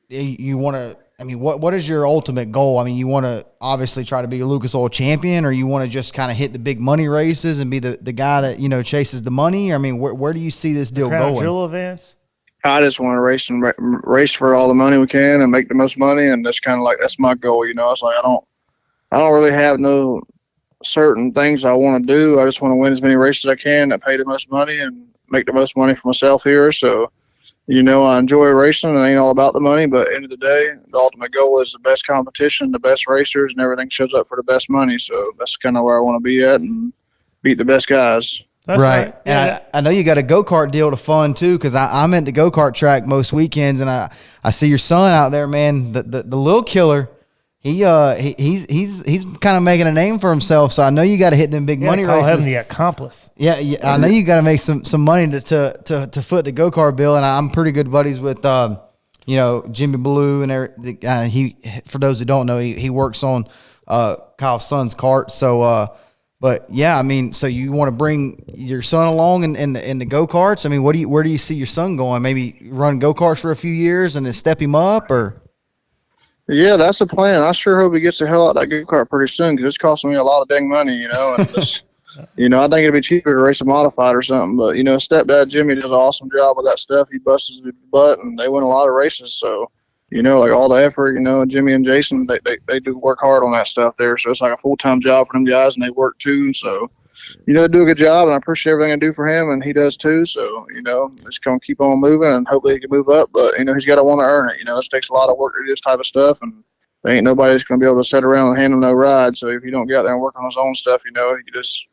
you want to. I mean, what is your ultimate goal? I mean, you want to obviously try to be a Lucas Oil champion, or you want to just kind of hit the big money races and be the guy that chases the money? I mean, where do you see this deal going? Jewel events. I just want to race for all the money we can and make the most money, and that's kind of like that's my goal. It's like I don't really have no certain things I want to do. I just want to win as many races as I can that pay the most money and make the most money for myself here. So, I enjoy racing. It ain't all about the money, but at the end of the day, the ultimate goal is the best competition, the best racers, and everything shows up for the best money. So that's kind of where I want to be at and beat the best guys. That's right. And I know you got a go-kart deal to fund too, because I'm at the go-kart track most weekends, and I see your son out there, man, the little killer. He's kind of making a name for himself, so I know you got to hit them big money races. Call him the accomplice. Yeah, I know you got to make some money to foot the go-kart bill, and I'm pretty good buddies with Jimmy Blue and he. For those who don't know, he works on Kyle's son's kart. So, but yeah, I mean, so you want to bring your son along in the go-karts? I mean, where do you see your son going? Maybe run go-karts for a few years and then step him up, or? Yeah, that's the plan. I sure hope he gets the hell out of that go-kart pretty soon because it's costing me a lot of dang money, And just, I think it'd be cheaper to race a modified or something. But, stepdad Jimmy does an awesome job with that stuff. He busts his butt, and they win a lot of races. So, like all the effort, Jimmy and Jason, they do work hard on that stuff there. So it's like a full-time job for them guys, and they work too. So, they do a good job, and I appreciate everything I do for him, and he does too. So, just going to keep on moving, and hopefully he can move up. But, he's got to want to earn it. It takes a lot of work to do this type of stuff, and there ain't nobody that's going to be able to sit around and hand him no ride. So if you don't get out there and work on his own stuff, he can just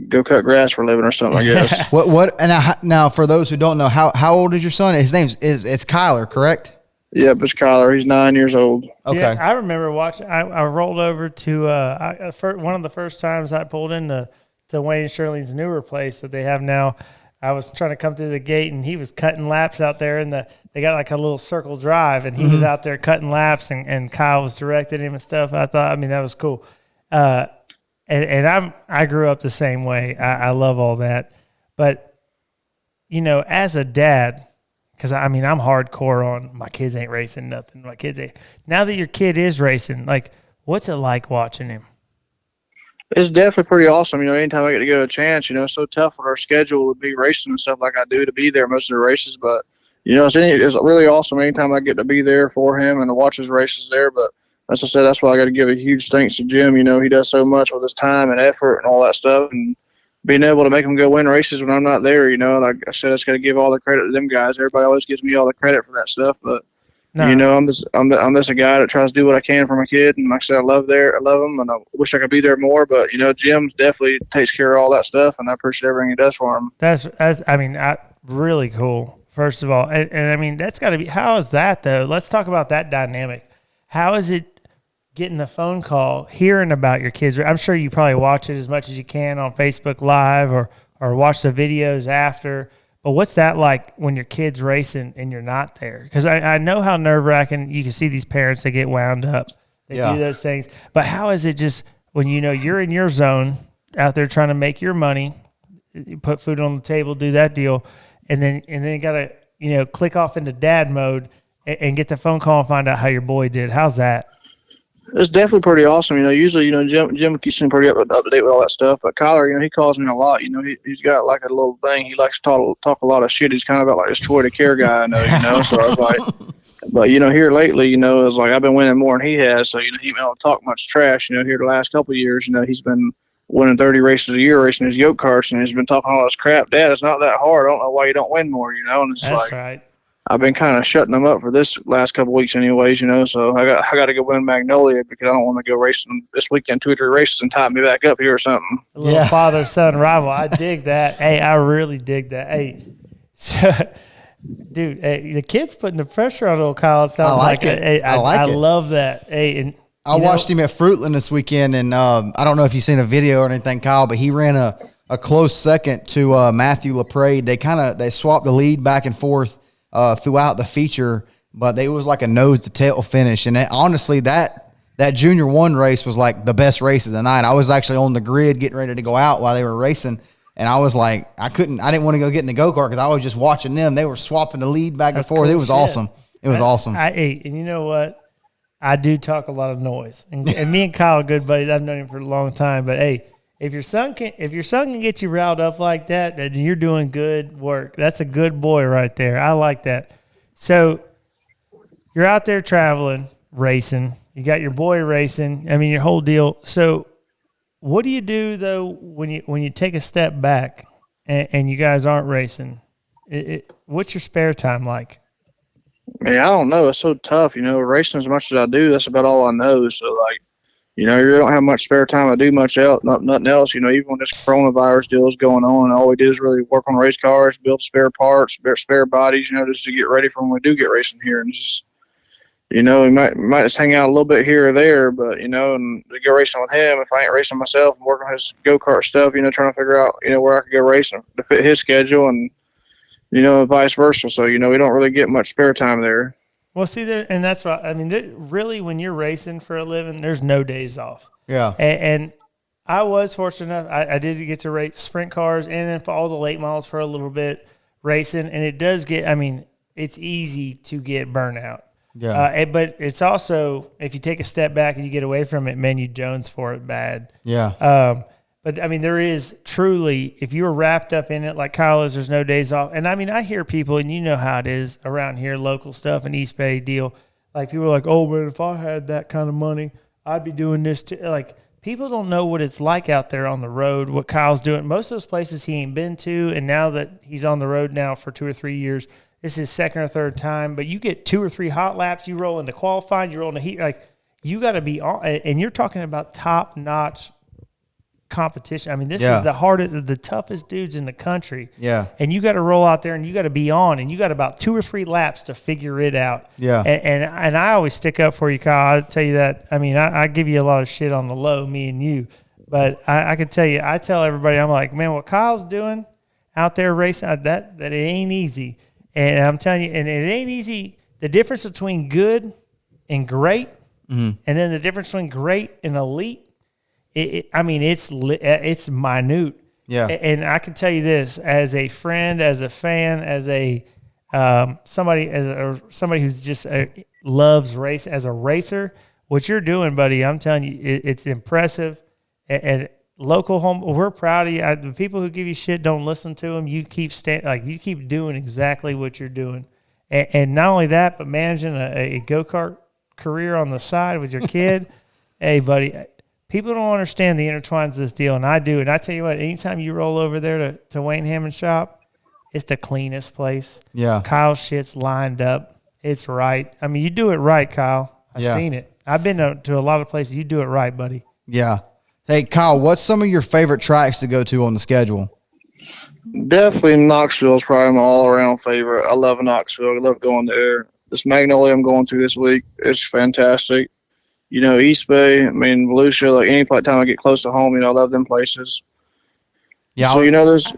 go cut grass for a living or something, I guess. Now, for those who don't know, how old is your son? His name it's Kyler, correct? Yep, it's Kyler. He's 9 years old. Okay. Yeah, I remember watching. I rolled over to one of the first times I pulled into Wayne Shirley's newer place that they have now. I was trying to come through the gate, and he was cutting laps out there, and they got like a little circle drive, and he was out there cutting laps, and Kyle was directing him and stuff. I thought, that was cool. And I grew up the same way. I love all that, but as a dad, because I'm hardcore on my kids ain't racing nothing. My kids ain't. Now that your kid is racing, like, what's it like watching him? It's definitely pretty awesome. Anytime I get to go to a chance, it's so tough with our schedule to be racing and stuff like I do to be there most of the races. But, it's really awesome anytime I get to be there for him and to watch his races there. But as I said, that's why I got to give a huge thanks to Jim. He does so much with his time and effort and all that stuff. And being able to make him go win races when I'm not there, like I said, I just got to give all the credit to them guys. Everybody always gives me all the credit for that stuff. But, no. I'm just a guy that tries to do what I can for my kid, and like I said, I love him, and I wish I could be there more. But Jim definitely takes care of all that stuff, and I appreciate everything he does for him. That's really cool. First of all, and that's got to be. How is that though? Let's talk about that dynamic. How is it getting the phone call, hearing about your kids? I'm sure you probably watch it as much as you can on Facebook Live or watch the videos after. But what's that like when your kid's racing and you're not there? Because I know how nerve-wracking you can see these parents, they get wound up. They do those things. But how is it just when you're in your zone out there trying to make your money, you put food on the table, do that deal, and then you got to click off into dad mode and get the phone call and find out how your boy did. How's that? It's definitely pretty awesome. Usually, Jim keeps me pretty up to date with all that stuff. But Kyler, he calls me a lot. He's got like a little thing. He likes to talk a lot of shit. He's kind of like this Troy DeCaire guy, I know. So I was like, but here lately, it's like I've been winning more than he has. So he don't talk much trash. Here the last couple of years, he's been winning 30 races a year racing his go karts, and he's been talking all this crap. Dad, it's not that hard. I don't know why you don't win more. And it's That's like. Right. I've been kind of shutting them up for this last couple weeks, anyways. So I got to go win Magnolia because I don't want to go racing this weekend, 2 or 3 races, and tie me back up here or something. A little father-son rival. I dig that. Hey, I really dig that. Hey, so, dude, hey, the kid's putting the pressure on old Kyle. It sounds I like it. Hey, I love that. Hey, and I watched him at Fruitland this weekend, and I don't know if you've seen a video or anything, Kyle, but he ran a close second to Matthew LaPrade. They swapped the lead back and forth throughout the feature, but it was like a nose to tail finish. And honestly, that Junior 1 race was like the best race of the night. I was actually on the grid getting ready to go out while they were racing. And I was like, I didn't want to go get in the go-kart because I was just watching them. They were swapping the lead back and forth. Cool. It was awesome. It was awesome. And you know what? I do talk a lot of noise. And me and Kyle are good buddies. I've known him for a long time. But, hey, if your son can get you riled up like that, then you're doing good work. That's a good boy right there. I like that. So you're out there traveling, racing. You got your boy racing. I mean, your whole deal. So what do you do, though, when you take a step back and you guys aren't racing? What's your spare time like? Man, I don't know. It's so tough, racing as much as I do. That's about all I know. So, you don't have much spare time to do much else, nothing else. Even when this coronavirus deal is going on, all we do is really work on race cars, build spare parts, spare bodies, just to get ready for when we do get racing here. And just, we might just hang out a little bit here or there, but, and to go racing with him, if I ain't racing myself, I'm working on his go-kart stuff, trying to figure out, where I could go racing to fit his schedule and, vice versa. So, we don't really get much spare time there. Well, see, and that's what I mean. Really, when you're racing for a living, there's no days off. Yeah. And I was fortunate enough. I did get to race sprint cars and then for all the late models for a little bit racing. And it does get, it's easy to get burnout. Yeah. But it's also, if you take a step back and you get away from it, man, you Jones for it bad. Yeah. But, there is truly, if you're wrapped up in it like Kyle is, there's no days off. And, I hear people, and you know how it is around here, local stuff, and East Bay deal. Like, people are like, oh, man, if I had that kind of money, I'd be doing this too. Like, people don't know what it's like out there on the road, what Kyle's doing. Most of those places he ain't been to, and now that he's on the road now for 2 or 3 years, this is his second or third time. But you get 2 or 3 hot laps, you roll into qualifying, you roll into heat. Like, you got to be on. And you're talking about top-notch competition. This is the toughest dudes in the country. Yeah. And you got to roll out there and you got to be on, and you got about 2 or 3 laps to figure it out. Yeah. And I always stick up for you, Kyle. I'll tell you that. I give you a lot of shit on the low, me and you. But I can tell you, I tell everybody, I'm like, man, what Kyle's doing out there racing, that it ain't easy. And I'm telling you, and it ain't easy. The difference between good and great, and then the difference between great and elite, it's minute. Yeah. And I can tell you this, as a friend, as a fan, as a somebody who's just loves race, as a racer, what you're doing, buddy, I'm telling you, it's impressive. And local home, we're proud of you. The people who give you shit, don't listen to them. You keep you keep doing exactly what you're doing. And not only that, but managing a go-kart career on the side with your kid. Hey, buddy. People don't understand the intertwines of this deal, and I do. And I tell you what, anytime you roll over there to Wayne Hammond's shop, it's the cleanest place. Yeah. Kyle's shit's lined up. It's right. You do it right, Kyle. I've seen it. I've been to a lot of places. You do it right, buddy. Yeah. Hey, Kyle, what's some of your favorite tracks to go to on the schedule? Definitely Knoxville is probably my all-around favorite. I love Knoxville. I love going there. This Magnolia I'm going through this week is fantastic. East Bay, Volusia, any time I get close to home, I love them places. Yeah. So,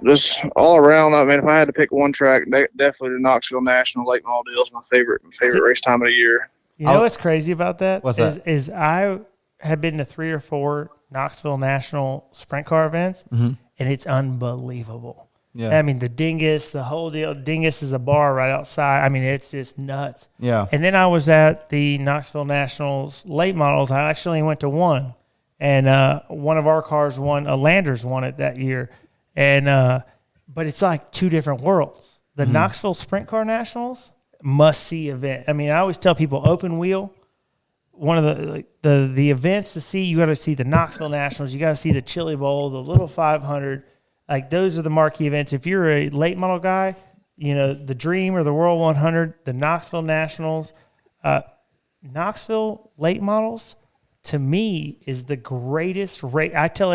there's all around. If I had to pick one track, definitely the Knoxville National Late Model Deal is my favorite race time of the year. You know what's crazy about that? What's that? Is I have been to 3 or 4 Knoxville National sprint car events, and it's unbelievable. Yeah. The Dingus, the whole deal. Dingus is a bar right outside. It's just nuts. Yeah. And then I was at the Knoxville Nationals late models. I actually went to one, and one of our cars won. Landers won it that year, and but it's like 2 different worlds. The Knoxville Sprint Car Nationals, must-see event. I always tell people, open wheel. One of the events to see, you got to see the Knoxville Nationals. You got to see the Chili Bowl, the Little 500. Those are the marquee events. If you're a late model guy, the Dream or the World 100, the Knoxville Nationals, Knoxville late models, to me, is the greatest race. I tell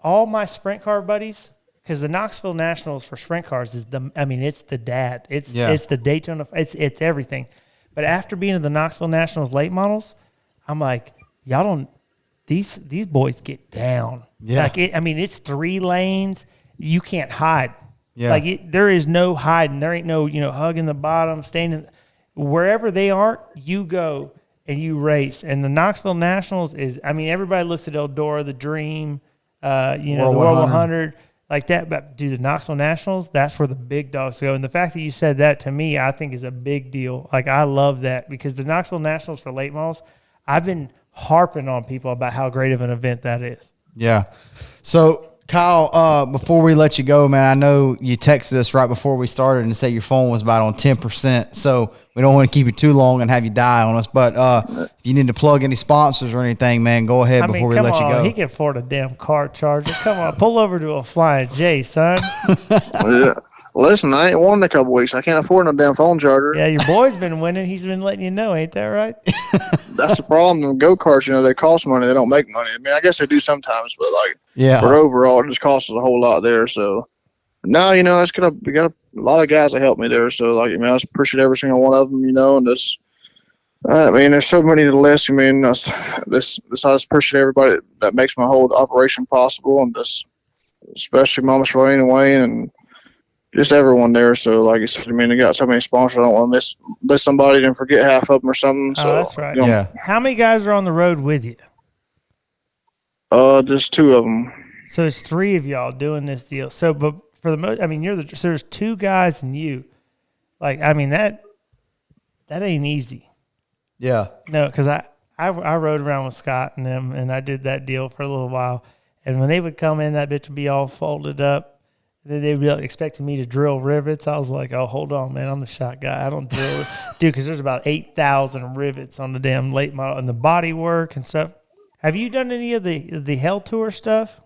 all my sprint car buddies, because the Knoxville Nationals for sprint cars it's the dad. It's the Daytona. It's everything. But after being in the Knoxville Nationals late models, I'm like, y'all don't. These boys get down. Yeah. It's 3 lanes. You can't hide. Yeah. There is no hiding. There ain't no hugging the bottom, standing wherever they are. You go and you race. And the Knoxville Nationals is. Everybody looks at Eldora, the Dream, the World 100 like that. But the Knoxville Nationals, that's where the big dogs go. And the fact that you said that to me, I think is a big deal. I love that, because the Knoxville Nationals for late models, I've been harping on people about how great of an event that is. Yeah. So, Kyle, before we let you go, man, I know you texted us right before we started and said your phone was about on 10%. So we don't want to keep you too long and have you die on us. But if you need to plug any sponsors or anything, man, go ahead before we let you go. He can afford a damn car charger. Come on, pull over to a Flying J, son. Yeah. Listen, I ain't won in a couple weeks. I can't afford no damn phone charger. Yeah, your boy's been winning. He's been letting you know. Ain't that right? That's the problem. Go-karts, they cost money. They don't make money. I guess they do sometimes, but but overall, it just costs us a whole lot there. So now, we got a lot of guys that help me there. So I just appreciate every single one of them, and this. There's so many to the list. I just appreciate everybody that makes my whole operation possible, and just especially Mama Shalane and Wayne and just everyone there. So, like I said, they got so many sponsors. I don't want to miss somebody and forget half of them or something. So, that's right. How many guys are on the road with you? Just 2 of them. So it's 3 of y'all doing this deal. So, but for the most, so there's 2 guys and you. That ain't easy. Yeah. No, because I rode around with Scott and them, and I did that deal for a little while. And when they would come in, that bitch would be all folded up. They would be expecting me to drill rivets. I was like, oh, hold on, man. I'm the shot guy. I don't drill. Dude, because there's about 8,000 rivets on the damn late model and the body work and stuff. Have you done any of the Hell Tour stuff?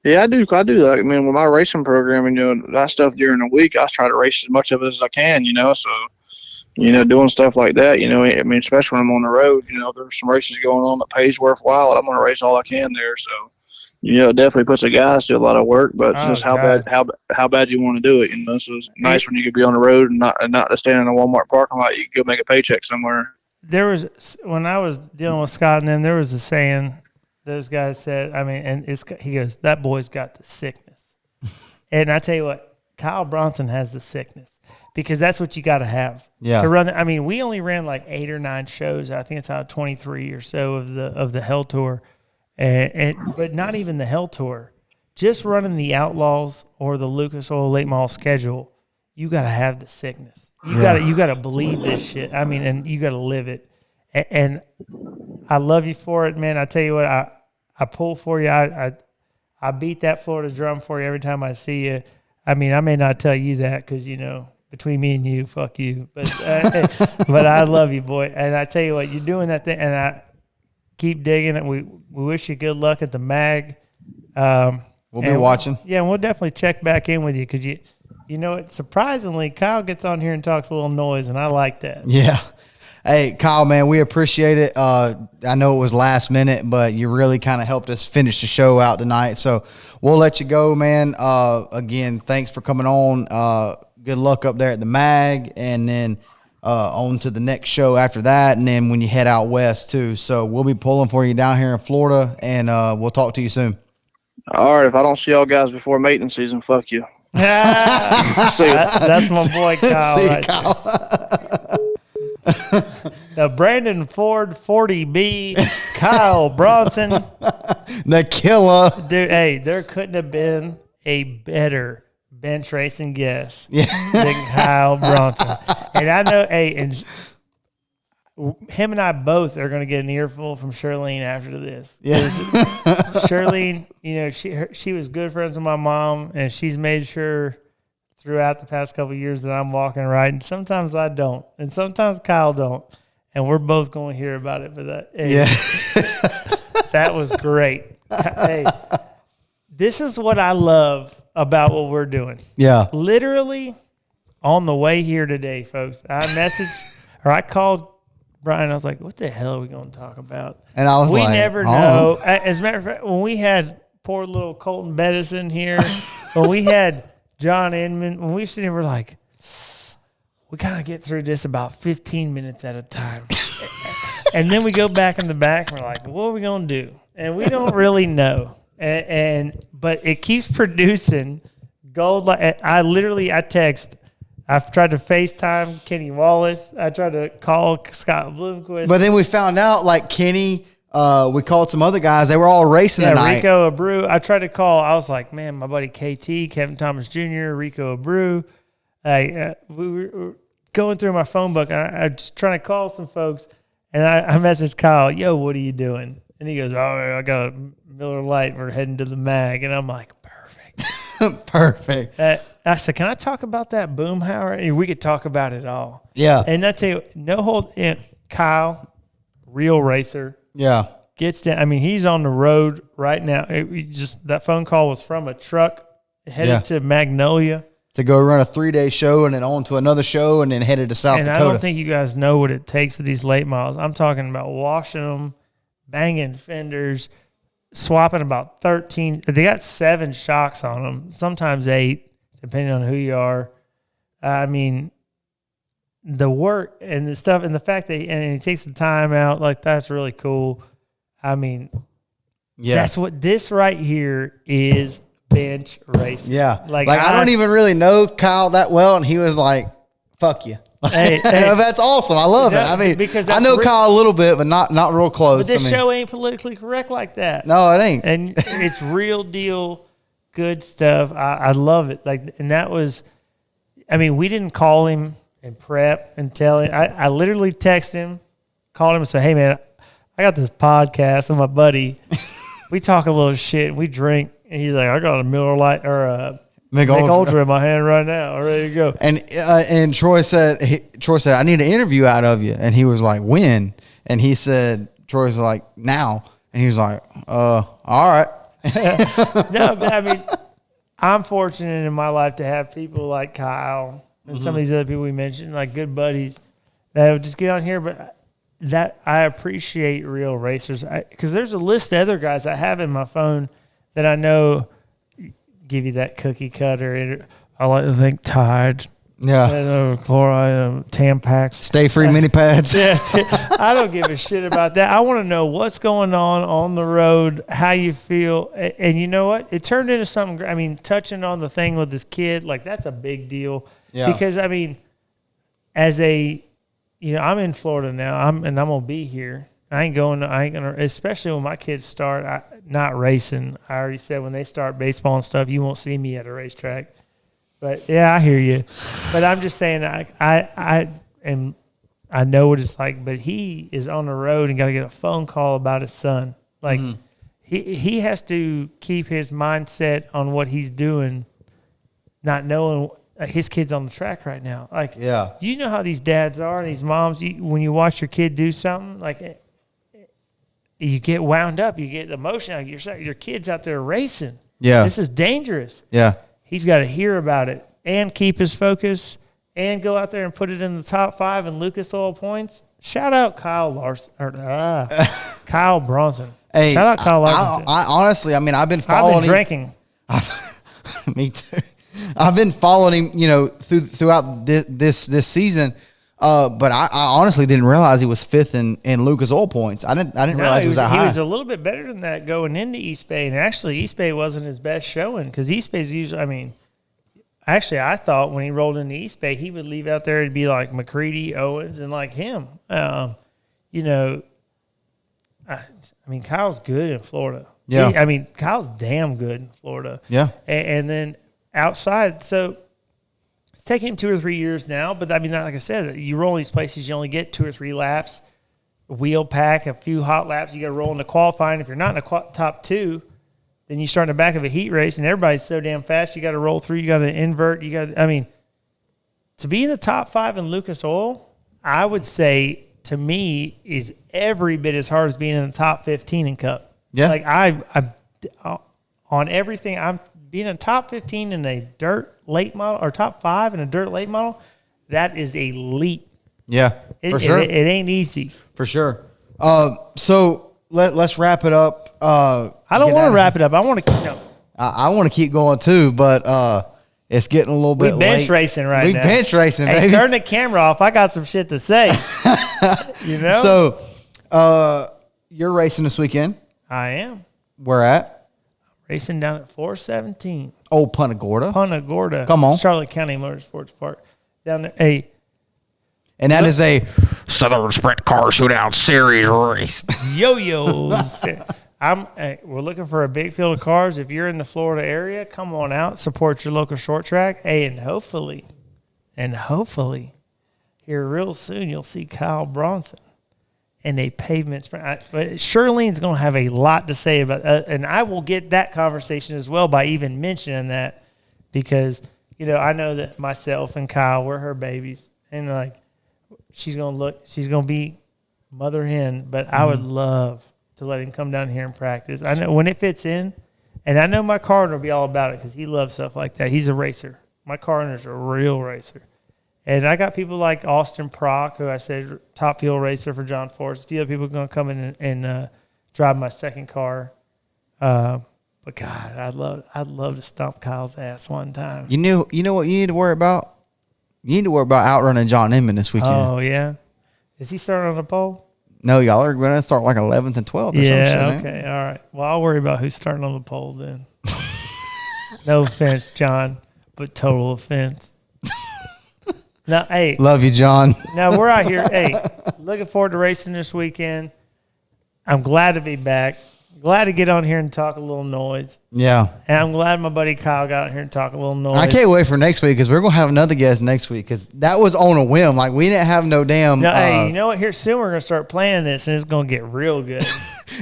Yeah, I do. With my racing program and, that stuff during the week, I try to race as much of it as I can, So, doing stuff like that, especially when I'm on the road, if there's some races going on that pays worthwhile, I'm going to race all I can there. So, it definitely puts the guys to a lot of work, but it's just how bad you want to do it, So it's nice when you could be on the road and not just stand in a Walmart parking lot. You can go make a paycheck somewhere. When I was dealing with Scott and them, there was a saying those guys said. He goes, that boy's got the sickness, and I tell you what, Kyle Bronson has the sickness, because that's what you got to have. Yeah. To run. We only ran 8 or 9 shows. I think it's out of 23 or so of the Hell Tour. But not even the Hell Tour, just running the Outlaws or the Lucas Oil late model schedule, you got to have the sickness. You got to bleed this shit. And you got to live it. And I love you for it, man. I tell you what, I pull for you. I beat that Florida drum for you every time I see you. I may not tell you that because between me and you, fuck you. But but I love you, boy. And I tell you what, you're doing that thing, and I keep digging it. We wish you good luck at the mag. We'll be watching. And we'll definitely check back in with you, because surprisingly, Kyle gets on here and talks a little noise, and I like that. Yeah. Hey, Kyle, man, we appreciate it. I know it was last minute, but you really kind of helped us finish the show out tonight. So we'll let you go, man. Again, thanks for coming on. Good luck up there at the mag, and then on to the next show after that, and then when you head out west too. So we'll be pulling for you down here in Florida, and we'll talk to you soon. All right. If I don't see y'all guys before mating season, fuck you. See that's my boy Kyle. See you, right Kyle. The Brandon Ford 40B, Kyle Bronson, the killer. Dude, hey, there couldn't have been a better bench racing guest than Kyle Bronson. And I know, and him and I both are going to get an earful from Shirlene after this. Yeah. Shirlene, she was good friends with my mom, and she's made sure throughout the past couple of years that I'm walking right. And sometimes I don't, and sometimes Kyle don't. And we're both going to hear about it for that. Hey, that was great. Hey, this is what I love about what we're doing. Yeah. Literally, on the way here today, folks, I called Brian. I was like, what the hell are we going to talk about? And I was we like, never know. As a matter of fact, when we had poor little Colton Bettis in here, when we had John Inman, when we were sitting here, we're like, we got to get through this about 15 minutes at a time. And then we go back in the back and we're like, what are we going to do? And we don't really know. But it keeps producing gold. I text. I've tried to FaceTime Kenny Wallace. I tried to call Scott Bloomquist. But then we found out, like, Kenny, we called some other guys. They were all racing tonight. Rico Abreu. I tried to call. I was like, man, my buddy KT, Kevin Thomas Jr., Rico Abreu. We were going through my phone book. I was trying to call some folks. And I messaged Kyle, yo, what are you doing? And he goes, oh, I got a Miller Lite. We're heading to the mag. And I'm like, perfect. Perfect. I said, can I talk about that Boomhauer? We could talk about it all. Yeah. And I tell you, no hold in. Kyle, real racer. Yeah. Gets down. I mean, he's on the road right now. That phone call was from a truck headed to Magnolia. To go run a 3-day show and then on to another show and then headed to South Dakota. And I don't think you guys know what it takes for these late models. I'm talking about washing them, banging fenders, swapping about 13. They got 7 shocks on them, sometimes 8, depending on who you are. I mean, the work and the stuff and the fact that he takes the time out, like, that's really cool. I mean, that's what this right here is. Bench racing. Yeah. Like I don't even really know Kyle that well, and he was like, fuck you. Hey, that's awesome. I love it. I mean, because I know Kyle a little bit, but not real close. But this show ain't politically correct like that. No, it ain't. And it's real deal good stuff. I love it. Like, and that was, I mean, we didn't call him and prep and tell him. I literally texted him, called him and said, hey, man, I got this podcast with my buddy. We talk a little shit and we drink. And he's like, I got a Miller Lite or a Mick Ultra in my hand right now. I'm ready to go. And Troy said, I need an interview out of you. And he was like, when? And he said, Troy was like, now. And he was like, all right. No, but I mean, I'm fortunate in my life to have people like Kyle and some of these other people we mentioned, like good buddies that would just get on here. But that I appreciate real racers because there's a list of other guys I have in my phone that I know give you that cookie cutter. I like to think Tide. Yeah. Chloride, Tampax. Stay free mini pads. Yes. I don't give a shit about that. I want to know what's going on the road, how you feel. And you know what? It turned into something. I mean, touching on the thing with this kid, like that's a big deal. Yeah. Because, I mean, I'm in Florida now. I'm going to be here. I ain't going to, especially when my kids start not racing. I already said when they start baseball and stuff, you won't see me at a racetrack. But yeah, I hear you. But I'm just saying, I know what it's like. But he is on the road and got to get a phone call about his son. Like he has to keep his mindset on what he's doing, not knowing his kid's on the track right now. Like, you know how these dads are and these moms. When you watch your kid do something, like you get wound up, you get emotional. Your kid's out there racing. Yeah, this is dangerous. Yeah. He's got to hear about it and keep his focus and go out there and put it in the top 5 in Lucas Oil points. Shout out Kyle Bronson. Hey, shout out Kyle Larson. I honestly, I mean, I've been following I've been drinking. Me too. I've been following him, throughout this season. But I honestly didn't realize he was 5th in Lucas Oil points. I didn't realize he was that high. He was a little bit better than that going into East Bay. And actually, East Bay wasn't his best showing because East Bay's usually, I mean, actually, I thought when he rolled into East Bay, he would leave out there and be like McCready, Owens, and like him. I mean, Kyle's good in Florida. Yeah. Kyle's damn good in Florida. Yeah. And then outside, so it's taking him 2 or 3 years now, but I mean, like I said, you roll in these places, you only get 2 or 3 laps, wheel pack, a few hot laps. You got to roll into qualifying. If you're not in the top 2, then you start in the back of a heat race, and everybody's so damn fast. You got to roll through. You got to invert. To be in the top 5 in Lucas Oil, I would say to me is every bit as hard as being in the top 15 in Cup. Yeah, like I on everything, I'm being a top 15 in a dirt late model or top 5 in a dirt late model, that is elite. Yeah, for sure. It ain't easy. For sure. So let's wrap it up. I don't want to wrap it up. I want to I want to keep going too, but it's getting a little bit late. bench racing now. We bench racing, hey, baby. turn the camera off. I got some shit to say. You know? So you're racing this weekend. I am. Where at? Racing down at 417. Old Punta Gorda. Punta Gorda. Come on. Charlotte County Motorsports Park. Down there. Hey. And that is a Southern Sprint Car Shootout Series race. Yo-yos. We're looking for a big field of cars. If you're in the Florida area, come on out, support your local short track. Hey, and hopefully, here real soon you'll see Kyle Bronson in a pavement sprint. But Shirlene's going to have a lot to say about and I will get that conversation as well by even mentioning that because, I know that myself and Kyle, we're her babies. And, she's going to be mother hen, but I would love to let him come down here and practice. I know when it fits in, and I know my car owner will be all about it because he loves stuff like that. He's a racer. My car owner's a real racer. And I got people like Austin Prock, who I said top field racer for John Force. A few other people are going to come in and drive my second car. But God, I'd love to stomp Kyle's ass one time. You know what you need to worry about? You need to worry about outrunning John Inman this weekend. Oh yeah, is he starting on the pole? No, y'all are going to start like 11th and 12th or some shit. Yeah, okay, all right. Well, I'll worry about who's starting on the pole then. No offense, John, but total offense. Now, hey. Love you, John. Now, we're out here. Hey, looking forward to racing this weekend. I'm glad to be back. Glad to get on here and talk a little noise. Yeah. And I'm glad my buddy Kyle got on here and talk a little noise. I can't wait for next week because we're going to have another guest next week because that was on a whim. Like, we didn't have no damn. No, hey, you know what? Here soon we're going to start playing this and it's going to get real good.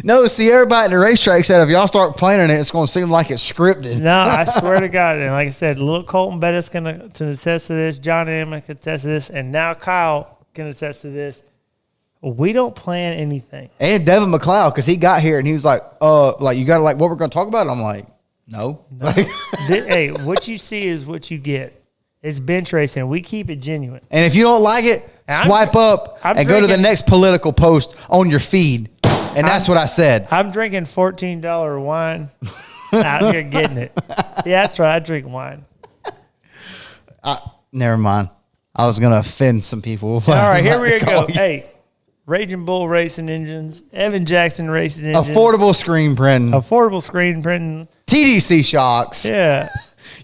No, see, everybody at the racetrack said if y'all start playing it, it's going to seem like it's scripted. No, I swear to God. And like I said, little Colton Bettis can attest to this. John Emma can attest to this. And now Kyle can attest to this. We don't plan anything. And Devin McLeod, because he got here and he was like, you got to like what we're going to talk about? I'm like, no. Hey, what you see is what you get. It's bench racing. We keep it genuine. And if you don't like it, swipe up and go to the next political post on your feed. And that's what I said. I'm drinking $14 wine out here getting it. Yeah, that's right. I drink wine. Never mind. I was going to offend some people. All right, here we go. Hey. Raging Bull Racing Engines, Evan Jackson Racing Engines. Affordable screen printing. TDC shocks. Yeah.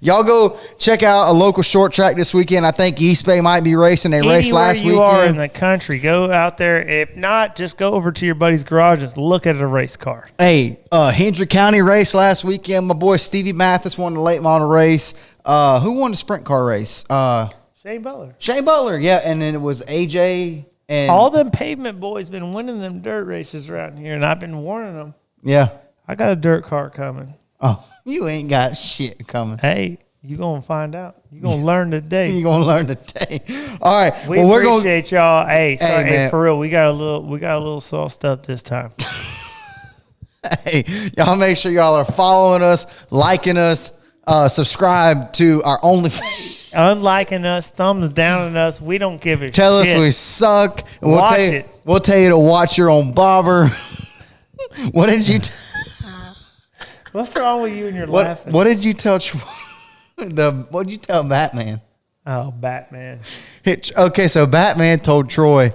Y'all go check out a local short track this weekend. I think East Bay might be racing. They raced last weekend. Anywhere you are in the country, go out there. If not, just go over to your buddy's garage and look at a race car. Hey, Hendrick County race last weekend. My boy Stevie Mathis won the late model race. Who won the sprint car race? Shane Butler. Shane Butler, yeah. And then it was AJ... And all them pavement boys been winning them dirt races around here, and I've been warning them. Yeah. I got a dirt car coming. Oh, you ain't got shit coming. Hey, you going to find out. You going to learn today. You going to learn today. All right. We appreciate y'all. Hey, sorry, hey, for real, we got a little sauced up this time. Hey, y'all make sure y'all are following us, liking us, subscribe to our OnlyFans. Unliking us, thumbs down on us. We don't give a shit. Tell us we suck. And we'll tell you to watch your own bobber. What did you What's wrong with you and your laughing? What did you tell what did you tell Batman? Oh, Batman. Okay, so Batman told Troy.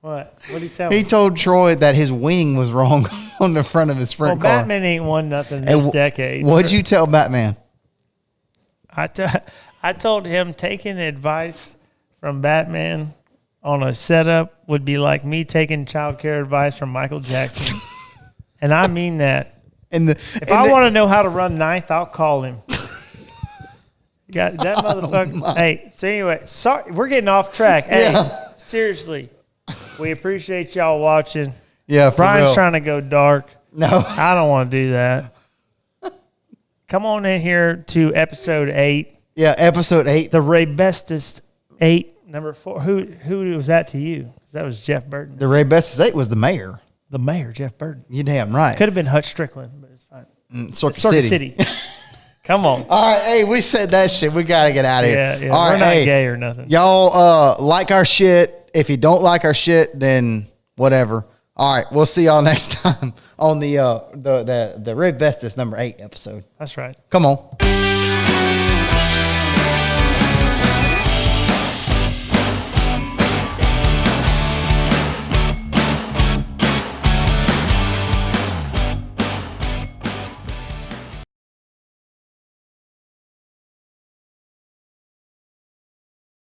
What did he tell him? He told Troy that his wing was wrong on the front of his sprint car. Batman ain't won nothing this decade. What'd you tell Batman? I told him taking advice from Batman on a setup would be like me taking child care advice from Michael Jackson. And I mean that. If I want to know how to run ninth, I'll call him. Got that motherfucker. Oh, hey, so anyway, sorry, we're getting off track. Hey, seriously, we appreciate y'all watching. Yeah, for Brian's real. trying to go dark. No. I don't want to do that. Come on in here to episode 8. Yeah, episode 8. The Ray Bestest 8, number 4. Who was that to you? 'Cause that was Jeff Burton. The Ray Bestest 8 was the mayor. The mayor, Jeff Burton. You damn right. Could have been Hutch Strickland, but it's fine. Circuit Circuit City. City. Come on. All right, hey, we said that shit. We got to get out of here. Yeah. All We're right, not hey, gay or nothing. y'all like our shit. If you don't like our shit, then whatever. All right, we'll see y'all next time on the Red Vestas number 8 episode. That's right. Come on.